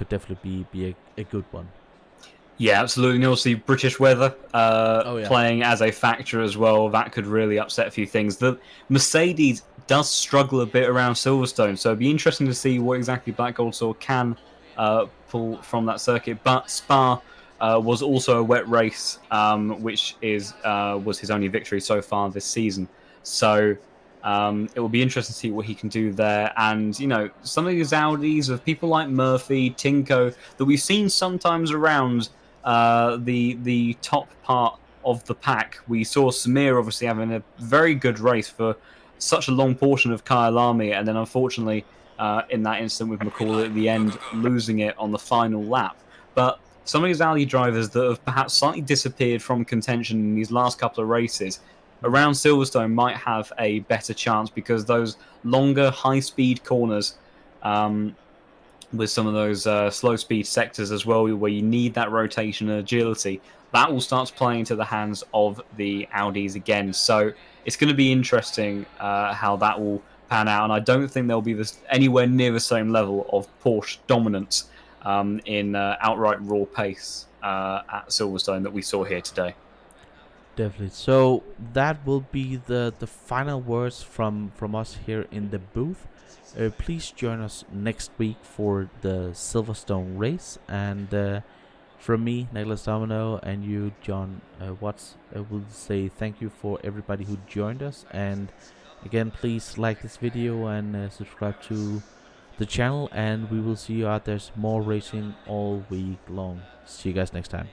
definitely be a good one. Yeah, absolutely. And obviously, British weather playing as a factor as well. That could really upset a few things. The Mercedes does struggle a bit around Silverstone, so it'd be interesting to see what exactly Black Goldthorpe can pull from that circuit. But Spa was also a wet race, which was his only victory so far this season. So it will be interesting to see what he can do there. And, some of these Audis of people like Murphy, Tinko, that we've seen sometimes around the top part of the pack. We saw Samir obviously having a very good race for such a long portion of Kyalami, and then unfortunately in that incident with McCall at the end, losing it on the final lap. But some of these Audi drivers that have perhaps slightly disappeared from contention in these last couple of races around Silverstone might have a better chance, because those longer high-speed corners with some of those slow-speed sectors as well, where you need that rotation and agility, that will start playing into the hands of the Audis again. So it's going to be interesting how that will pan out, and I don't think there'll be anywhere near the same level of Porsche dominance in outright raw pace at Silverstone that we saw here today. Definitely. So that will be the final words from us here in the booth. Please join us next week for the Silverstone race, and from me, Niclas Domino, and you, John Watts, will say thank you for everybody who joined us. And again, please like this video and subscribe to the channel, and we will see you out there. More racing all week long. See you guys next time.